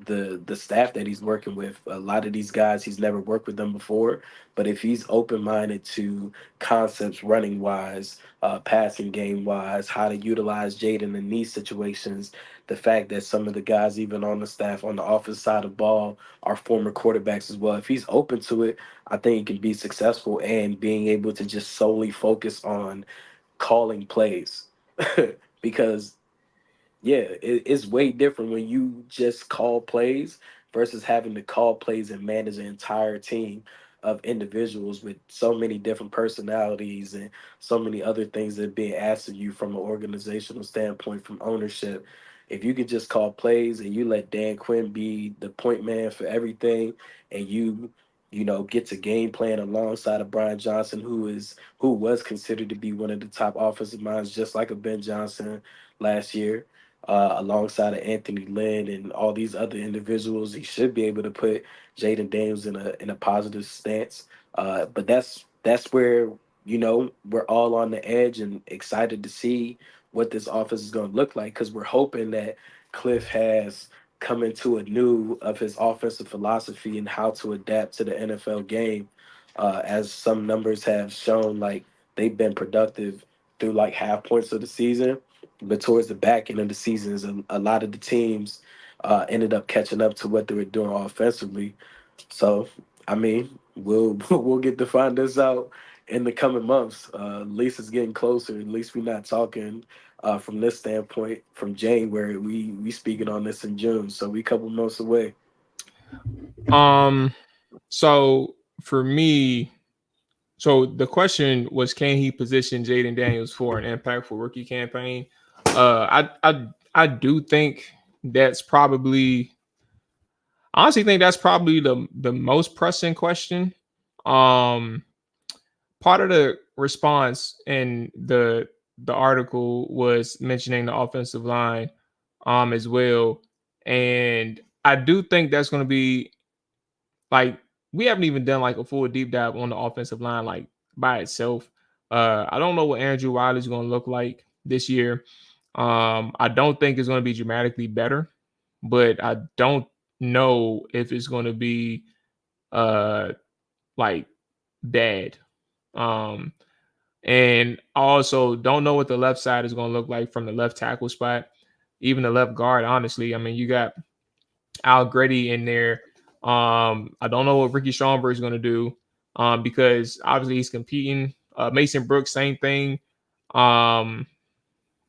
the staff that he's working with. A lot of these guys, he's never worked with them before, but if he's open-minded to concepts running wise, passing game wise, how to utilize Jayden in these situations, the fact that some of the guys even on the staff on the offensive side of the ball are former quarterbacks as well. If he's open to it, I think he can be successful and being able to just solely focus on calling plays. Because it's way different when you just call plays versus having to call plays and manage an entire team of individuals with so many different personalities and so many other things that are being asked of you from an organizational standpoint, from ownership. If you could just call plays and you let Dan Quinn be the point man for everything, and get to game plan alongside of Brian Johnson, who was considered to be one of the top offensive minds, just like a Ben Johnson last year, alongside of Anthony Lynn and all these other individuals, he should be able to put Jayden Daniels in a positive stance. But that's where we're all on the edge and excited to see what this offense is going to look like, because we're hoping that Kliff has come into a new of his offensive philosophy and how to adapt to the NFL game. As some numbers have shown, like they've been productive through like half points of the season, but towards the back end of the seasons, a lot of the teams ended up catching up to what they were doing offensively. So, I mean, we'll get to find this out in the coming months. At least it's getting closer. At least we're not talking from this standpoint from January. We speaking on this in June, so we a couple months away. So for me, so the question was, can he position Jayden Daniels for an impactful rookie campaign? I do think that's probably, I honestly think that's probably the most pressing question. Part of the response in the article was mentioning the offensive line as well. And I do think that's going to be like, we haven't even done like a full deep dive on the offensive line like by itself. I don't know what Andrew Wiley is going to look like this year. I don't think it's going to be dramatically better, but I don't know if it's going to be like bad. And I also don't know what the left side is going to look like from the left tackle spot, even the left guard. Honestly, I mean, you got Al Grady in there. I don't know what Ricky Stromberg is going to do because obviously he's competing. Mason Brooks, same thing.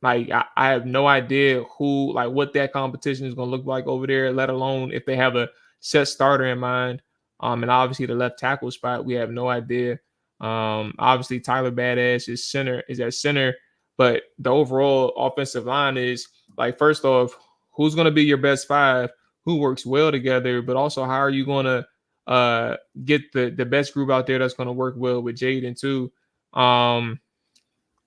Like I have no idea what that competition is going to look like over there, let alone if they have a set starter in mind. And obviously the left tackle spot, we have no idea. Obviously Tyler Badass is at center, but the overall offensive line is like, first off, who's going to be your best five? Who works well together, but also how are you going to get the best group out there that's going to work well with Jayden too?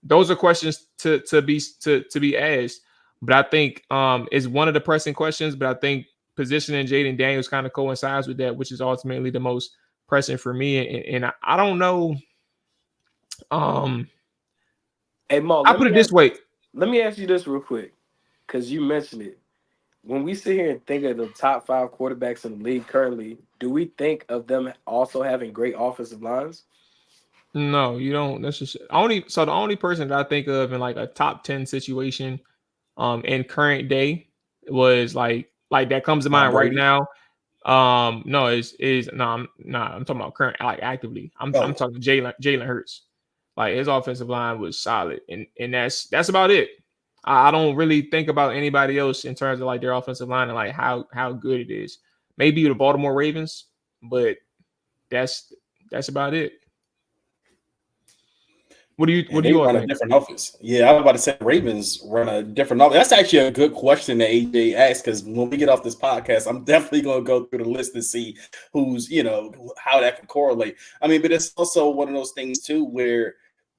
Those are questions to be asked, but I think is one of the pressing questions. But I think positioning Jayden Daniels kind of coincides with that, which is ultimately the most pressing for me. And I don't know. Hey, Mo, I put it this way. let me ask you this real quick, because you mentioned it. When we sit here and think of the top 5 quarterbacks in the league currently, do we think of them also having great offensive lines? No, you don't. That's just only. So the only person that I think of in like a top 10 situation, in current day was like that comes to Tom mind right Brady. now. No, is no, I'm talking about current, like actively. I'm Oh, talking Jalen Hurts. Like his offensive line was solid, and that's about it. I don't really think about anybody else in terms of like their offensive line and like how good it is. Maybe the Baltimore Ravens, but that's that's about it. and What do they you all run a think? different offense. Yeah, I was about to say Ravens run a different offense. That's actually a good question that AJ asked, because when we get off this podcast, I'm definitely going to go through the list and see who's, how that can correlate. I mean, but it's also one of those things too where,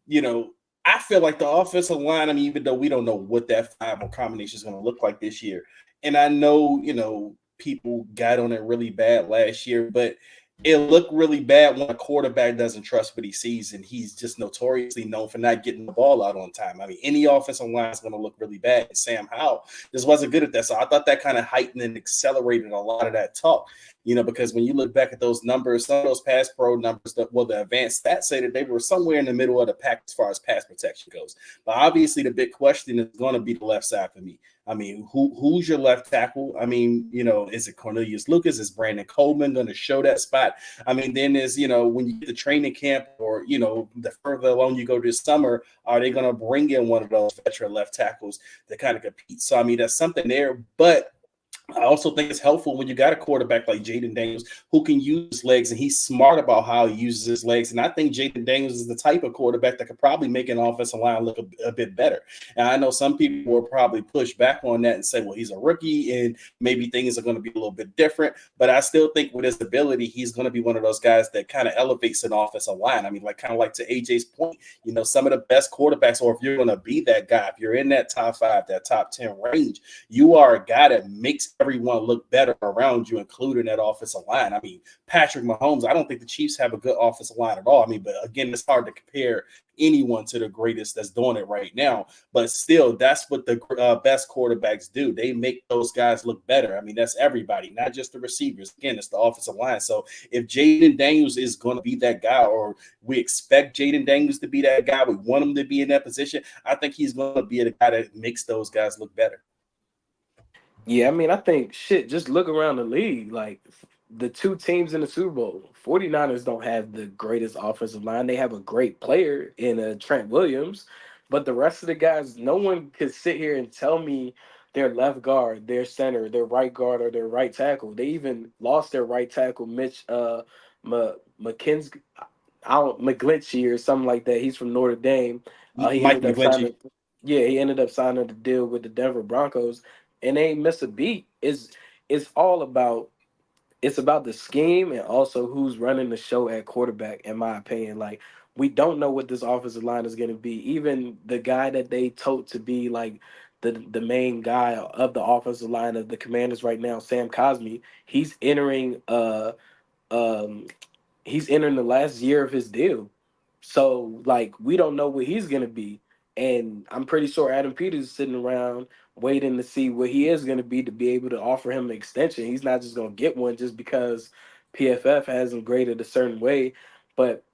you know, I feel like the offensive line, I mean, even though we don't know what that 5 combination is going to look like this year, and I know, people got on it really bad last year, but it looked really bad when a quarterback doesn't trust what he sees, and he's just notoriously known for not getting the ball out on time. I mean, any offensive line is going to look really bad. And Sam Howell just wasn't good at that. So I thought that kind of heightened and accelerated a lot of that talk, because when you look back at those numbers, some of those pass pro numbers, the advanced stats say that they were somewhere in the middle of the pack as far as pass protection goes. But obviously, the big question is going to be the left side for me. I mean, who's your left tackle? I mean, is it Cornelius Lucas? Is Brandon Coleman going to show that spot? I mean, then there's, when you get to training camp or, the further along you go this summer, are they going to bring in one of those veteran left tackles to kind of compete? So, I mean, that's something there. But I also think it's helpful when you got a quarterback like Jayden Daniels who can use his legs, and he's smart about how he uses his legs. And I think Jayden Daniels is the type of quarterback that could probably make an offensive line look a bit better. And I know some people will probably push back on that and say, well, he's a rookie and maybe things are going to be a little bit different. But I still think with his ability, he's going to be one of those guys that kind of elevates an offensive line. I mean, like kind of like to AJ's point, some of the best quarterbacks, or if you're going to be that guy, if you're in that top 5, that top 10 range, you are a guy that makes everyone look better around you, including that offensive line. I mean, Patrick Mahomes, I don't think the Chiefs have a good offensive line at all. I mean, but again, it's hard to compare anyone to the greatest that's doing it right now. But still, that's what the best quarterbacks do. They make those guys look better. I mean, that's everybody, not just the receivers. Again, it's the offensive line. So if Jayden Daniels is going to be that guy, or we expect Jayden Daniels to be that guy, we want him to be in that position, I think he's going to be the guy that makes those guys look better. Yeah, I mean, I think just look around the league. Like the 2 teams in the Super Bowl, 49ers don't have the greatest offensive line. They have a great player in Trent Williams, but the rest of the guys, no one could sit here and tell me their left guard, their center, their right guard, or their right tackle. They even lost their right tackle, Mitch McKinsey, McGlinchey or something like that. He's from Notre Dame. He Mike ended up signing. McGlinchey. Yeah, he ended up signing the deal with the Denver Broncos, and they ain't miss a beat. It's all about the scheme and also who's running the show at quarterback. In my opinion, like we don't know what this offensive line is going to be. Even the guy that they tote to be like the main guy of the offensive line of the Commanders right now, Sam Cosmi, he's entering um he's entering the last year of his deal. So like we don't know what he's gonna be. And I'm pretty sure Adam Peters is sitting around waiting to see what he is gonna be to be able to offer him an extension. He's not just gonna get one just because PFF has him graded a certain way. But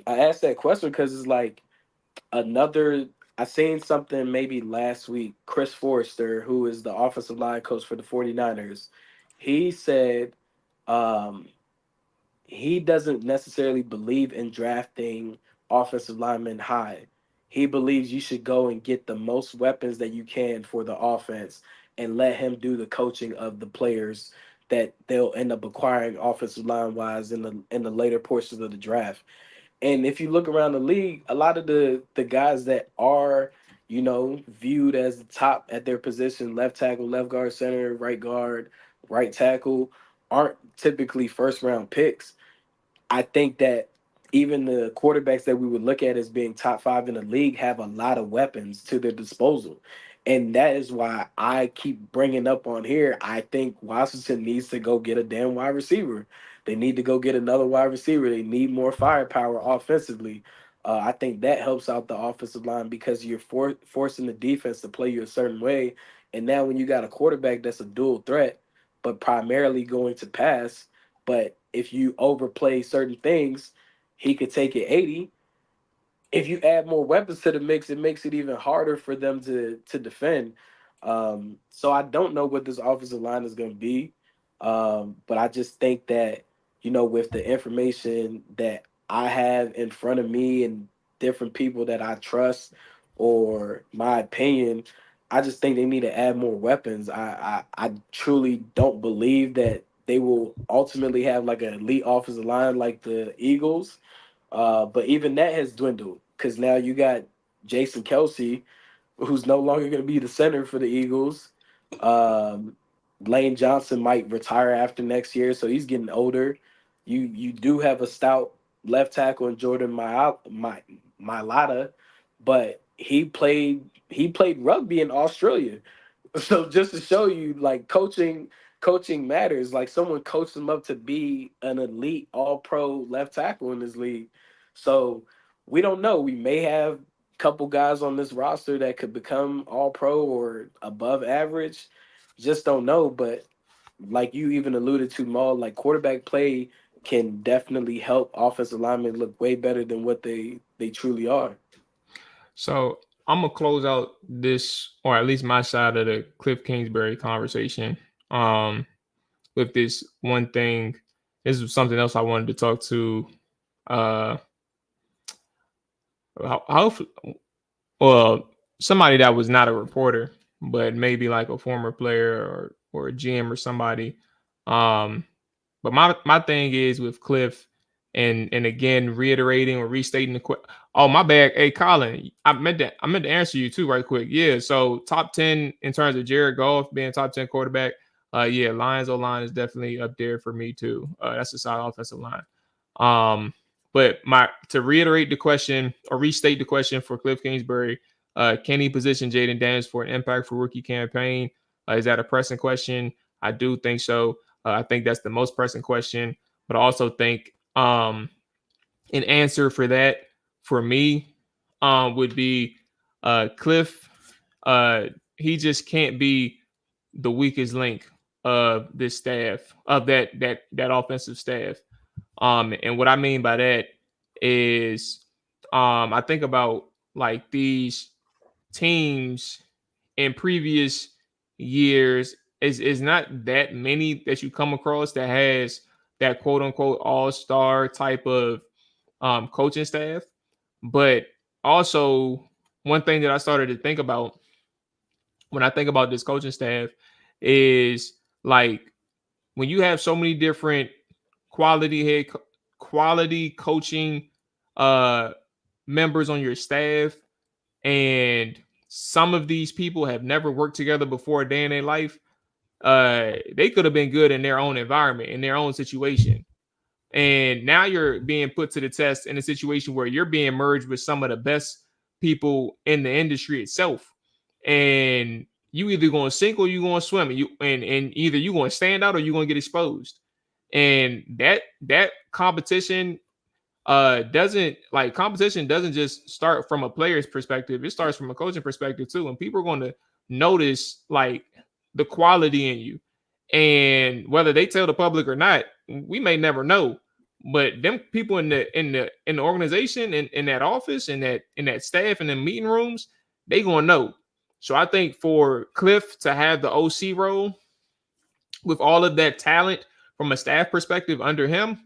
I asked that question because it's like another I seen something maybe last week. Chris Forrester, who is the offensive line coach for the 49ers, he said um he doesn't necessarily believe in drafting offensive linemen high. He believes you should go and get the most weapons that you can for the offense and let him do the coaching of the players that they'll end up acquiring offensive line wise in the later portions of the draft. And if you look around the league, a lot of the guys that are, viewed as the top at their position, left tackle, left guard, center, right guard, right tackle, aren't typically first round picks. I think that even the quarterbacks that we would look at as being top 5 in the league have a lot of weapons to their disposal. And that is why I keep bringing up on here. I think Washington needs to go get a damn wide receiver. They need to go get another wide receiver. They need more firepower offensively. I think that helps out the offensive line because you're forcing the defense to play you a certain way. And now when you got a quarterback that's a dual threat, but primarily going to pass, but if you overplay certain things, he could take it 80. If you add more weapons to the mix, it makes it even harder for them to defend. So I don't know what this offensive line is going to be, but I just think that with the information that I have in front of me and different people that I trust or my opinion, I just think they need to add more weapons. I truly don't believe that they will ultimately have like an elite offensive line like the Eagles. But even that has dwindled because now you got Jason Kelsey, who's no longer going to be the center for the Eagles. Um, Lane Johnson might retire after next year, so he's getting older. You do have a stout left tackle in Jordan Mailata, but he played rugby in Australia. So just to show you, like coaching matters. Like someone coached him up to be an elite All Pro left tackle in this league. So we don't know. We may have a couple guys on this roster that could become All Pro or above average. Just don't know. But like you even alluded to, Maul, like quarterback play can definitely help offensive linemen look way better than what they truly are. So I'm gonna close out this, or at least my side of the Kliff Kingsbury conversation, with this one thing. This is something else I wanted to talk to. Well, somebody that was not a reporter, but maybe like a former player or a GM or somebody. But my thing is with Kliff, and again reiterating or restating the oh, my bad. Hey Colin, I meant to answer you too right quick. Yeah, so top 10 in terms of Jared Goff being top 10 quarterback. Yeah, Lions O-line is definitely up there for me too. That's a solid offensive line. But to reiterate the question or restate the question for Kliff Kingsbury, can he position Jayden Daniels for an impactful rookie campaign? Is that a pressing question? I do think so. I think that's the most pressing question. But I also think an answer for that for me would be Kliff. He just can't be the weakest link of this staff, of that offensive staff. And what I mean by that is I think about like these teams in previous years is not that many that you come across that has that quote unquote all-star type of coaching staff. But also one thing that I started to think about when I think about this coaching staff is like when you have so many different quality coaching members on your staff, and some of these people have never worked together before a day in their life, they could have been good in their own environment, in their own situation. And now you're being put to the test in a situation where you're being merged with some of the best people in the industry itself. And you either going to sink or you're going to swim. And either you're going to stand out or you're going to get exposed. And that competition competition doesn't just start from a player's perspective. It starts from a coaching perspective too. And people are going to notice like the quality in you. And whether they tell the public or not, we may never know. But them people in the organization, in that office, in that staff, in the meeting rooms, they gonna know. So I think for Kliff to have the OC role with all of that talent from a staff perspective under him,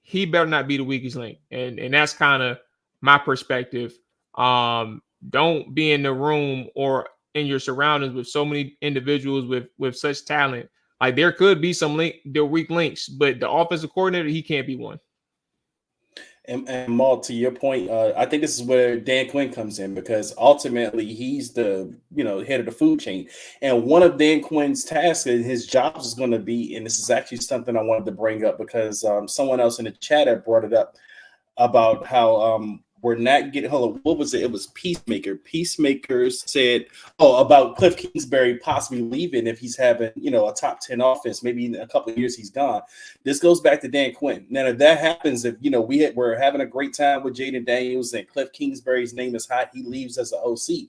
he better not be the weakest link. And that's kind of my perspective. Don't be in the room or in your surroundings with so many individuals with such talent. Like there could be they're weak links, but the offensive coordinator, he can't be one. And Maul, to your point, I think this is where Dan Quinn comes in, because ultimately he's the head of the food chain. And one of Dan Quinn's tasks and his jobs is going to be, and this is actually something I wanted to bring up because someone else in the chat had brought it up about how we're not getting. Hold on, what was it? It was Peacemaker. Peacemakers said, about Kliff Kingsbury possibly leaving if he's having, a top 10 offense. Maybe in a couple of years he's gone. This goes back to Dan Quinn. Now, if that happens, if we're having a great time with Jayden Daniels and Kliff Kingsbury's name is hot, he leaves as an OC.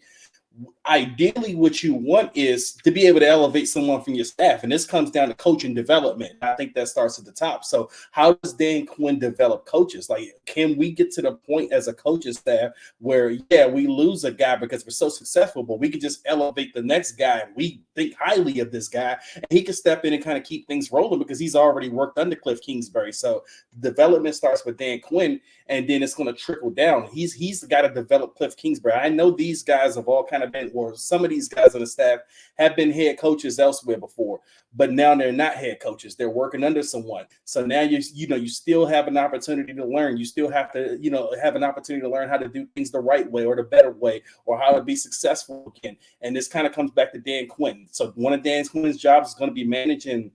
Ideally, what you want is to be able to elevate someone from your staff, and this comes down to coaching development. I think that starts at the top. So how does Dan Quinn develop coaches? Like, can we get to the point as a coaching staff where we lose a guy because we're so successful, but we can just elevate the next guy and we think highly of this guy and he can step in and kind of keep things rolling because he's already worked under Kliff Kingsbury. So development starts with Dan Quinn, and then it's going to trickle down. He's got to develop Kliff Kingsbury. I know these guys have all kind of been, or some of these guys on the staff have been head coaches elsewhere before, but now they're not head coaches. They're working under someone. So now you still have an opportunity to learn. You still have to, have an opportunity to learn how to do things the right way or the better way, or how to be successful again. And this kind of comes back to Dan Quinn. So one of Dan Quinn's jobs is going to be managing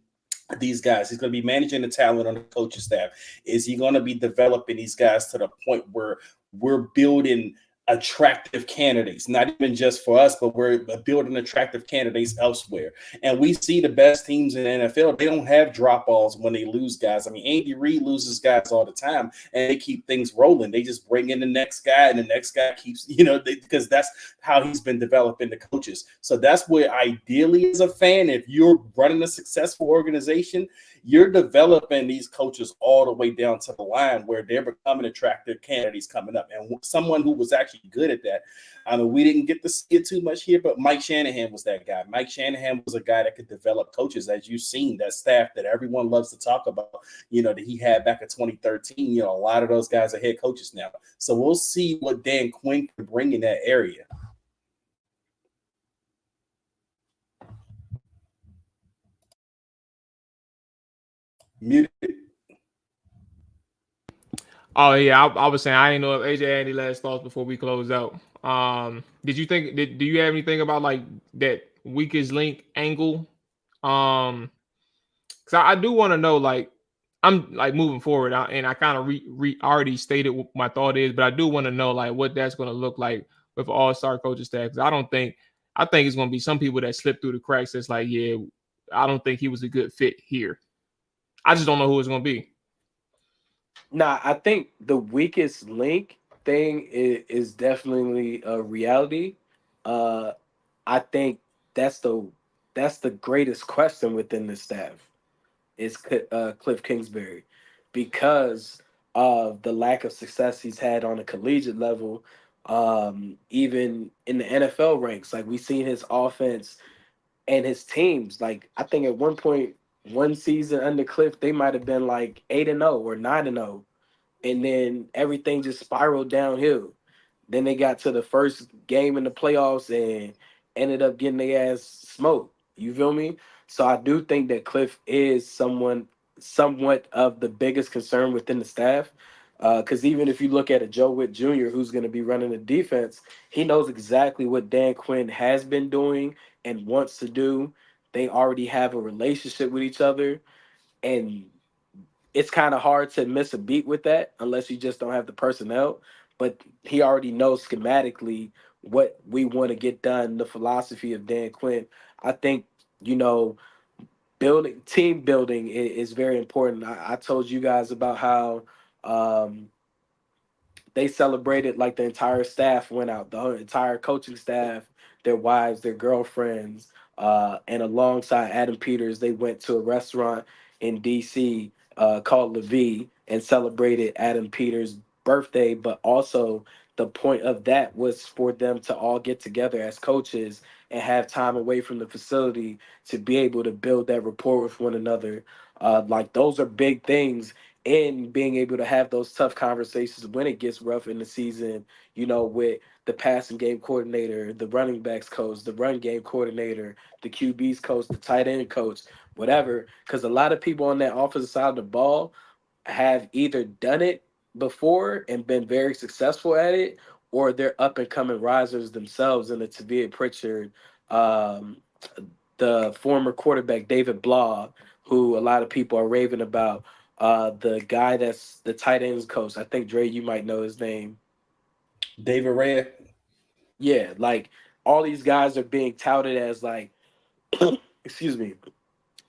these guys. He's going to be managing the talent on the coaching staff. Is he going to be developing these guys to the point where we're building attractive candidates, not even just for us, but we're building attractive candidates elsewhere? And we see the best teams in the NFL, they don't have drop balls when they lose guys. I mean, Andy Reid loses guys all the time, and they keep things rolling. They just bring in the next guy, and the next guy keeps, because that's how he's been developing the coaches. So that's where ideally, as a fan, if you're running a successful organization, you're developing these coaches all the way down to the line where they're becoming attractive candidates coming up. And someone who was actually good at that, I mean, we didn't get to see it too much here, but Mike Shanahan was that guy. Mike Shanahan was a guy that could develop coaches, as you've seen, that staff that everyone loves to talk about, that he had back in 2013. A lot of those guys are head coaches now. So we'll see what Dan Quinn can bring in that area. Muted. Oh yeah, I was saying I didn't know if AJ had any last thoughts before we close out. Do you have anything about like that weakest link angle? Because I do want to know, like, I'm like moving forward, and I kind of already stated what my thought is, but I do want to know like what that's going to look like with all-star coaching staff. Because I think it's going to be some people that slip through the cracks. That's like, yeah, I don't think he was a good fit here. I just don't know who it's going to be. Nah, I think the weakest link thing is definitely a reality. I think that's the greatest question within the staff is Kliff Kingsbury, because of the lack of success he's had on a collegiate level, even in the NFL ranks. Like, we've seen his offense and his teams. Like, I think at one point, one season under Kliff, they might have been like 8-0 or 9-0, and then everything just spiraled downhill. Then they got to the first game in the playoffs and ended up getting their ass smoked. You feel me? So I do think that Kliff is somewhat of the biggest concern within the staff. Because even if you look at a Joe Witt Jr., who's going to be running the defense, he knows exactly what Dan Quinn has been doing and wants to do. They already have a relationship with each other, and it's kind of hard to miss a beat with that unless you just don't have the personnel. But he already knows schematically what we want to get done, the philosophy of Dan Quinn. I think, team building is very important. I told you guys about how they celebrated, like the entire staff went out, the entire coaching staff, their wives, their girlfriends, and alongside Adam Peters, they went to a restaurant in DC called Levy and celebrated Adam Peters' birthday. But also the point of that was for them to all get together as coaches and have time away from the facility to be able to build that rapport with one another. Like, those are big things in being able to have those tough conversations when it gets rough in the season, with the passing game coordinator, the running backs coach, the run game coordinator, the QBs coach, the tight end coach, whatever. Because a lot of people on that offensive side of the ball have either done it before and been very successful at it, or they're up and coming risers themselves. In the Tavia Pritchard, the former quarterback David Blah, who a lot of people are raving about, the guy that's the tight ends coach. I think, Dre, you might know his name. David Ray. Yeah, like all these guys are being touted as like, excuse me,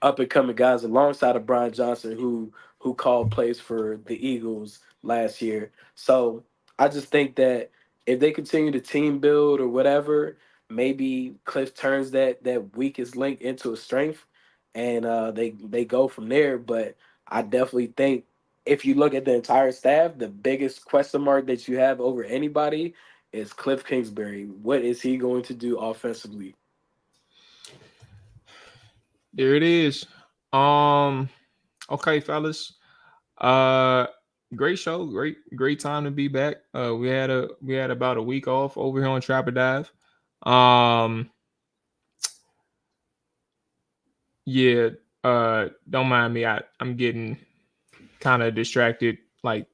up and coming guys alongside of Brian Johnson, who called plays for the Eagles last year. So I just think that if they continue to team build or whatever, maybe Cliff turns that weakest link into a strength, and they go from there. But I definitely think if you look at the entire staff, the biggest question mark that you have over anybody is Kliff Kingsbury. What is he going to do offensively? There it is. Okay, fellas. Great show. Great time to be back. We had about a week off over here on Trap or Dive. Yeah, don't mind me. I'm getting kind of distracted, like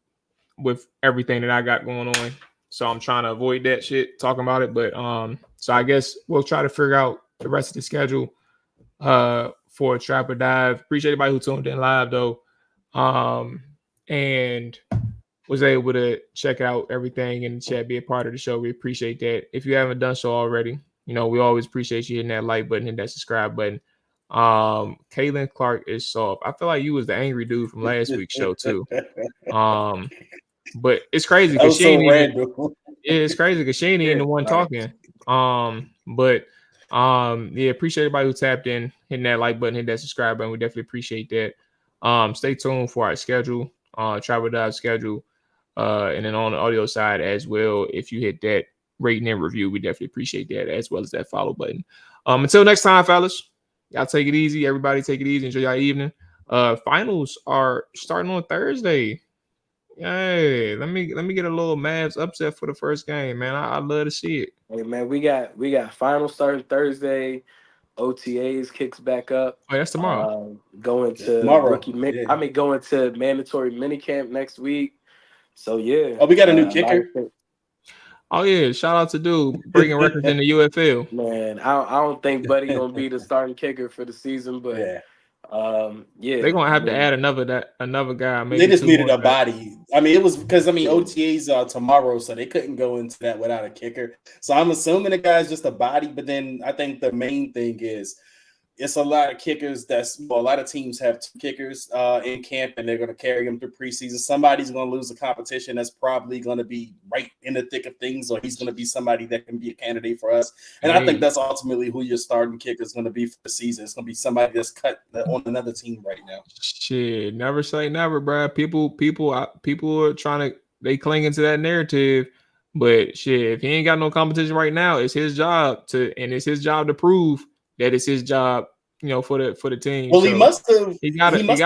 with everything that I got going on. So I'm trying to avoid that shit, talking about it. But so I guess we'll try to figure out the rest of the schedule for Trap or Dive. Appreciate everybody who tuned in live though. And was able to check out everything in the chat, be a part of the show. We appreciate that. If you haven't done so already, we always appreciate you hitting that like button, hitting that subscribe button. Kaylin Clark is soft. I feel like you was the angry dude from last week's show too. But it's crazy because she ain't even. Yeah, it's crazy because she ain't even the one talking. But yeah, appreciate everybody who tapped in, hitting that like button, hit that subscribe button. We definitely appreciate that. Stay tuned for our schedule, Travel Dive schedule, and then on the audio side as well. If you hit that rating and review, we definitely appreciate that, as well as that follow button. Until next time, fellas, y'all take it easy. Everybody take it easy. Enjoy your evening. Finals are starting on Thursday. Hey, let me get a little Mavs upset for the first game, man. I'd love to see it. Hey man, we got finals starting Thursday. OTAs kicks back up. Oh, that's tomorrow. Going to going to mandatory minicamp next week. So yeah. Oh, we got a new kicker. Oh yeah, shout out to dude breaking records in the UFL. Man, I don't think Buddy gonna be the starting kicker for the season, but yeah, they're gonna have to add another guy. They just needed a body. I mean, it was because OTAs tomorrow, so they couldn't go into that without a kicker. So I'm assuming the guy's just a body. But then I think the main thing is it's a lot of kickers. A lot of teams have two kickers in camp, and they're going to carry them through preseason. Somebody's going to lose a competition that's probably going to be right in the thick of things, or he's going to be somebody that can be a candidate for us. And I think that's ultimately who your starting kicker is going to be for the season. It's going to be somebody that's cut on another team right now. Shit, never say never, bro. People are trying to clinging to that narrative, but shit, if he ain't got no competition right now, it's his job to prove that it's his job, for the team. Well, so he must have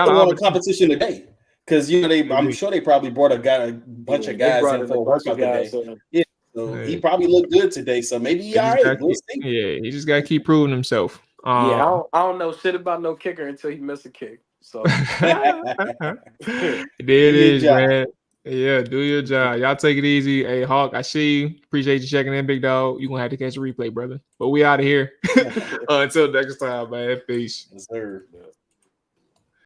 won a competition today, because I'm sure they probably brought a bunch of guys in for a workout today. Yeah, so he probably looked good today. So maybe he all right. We'll see. Yeah, he just gotta keep proving himself. I don't know shit about no kicker until he missed a kick. So there it is, man. Yeah, do your job. Y'all take it easy. Hey, Hawk, I see you. Appreciate you checking in, big dog. You're going to have to catch a replay, brother. But we out of here. Until next time, man. Peace. Yes, sir.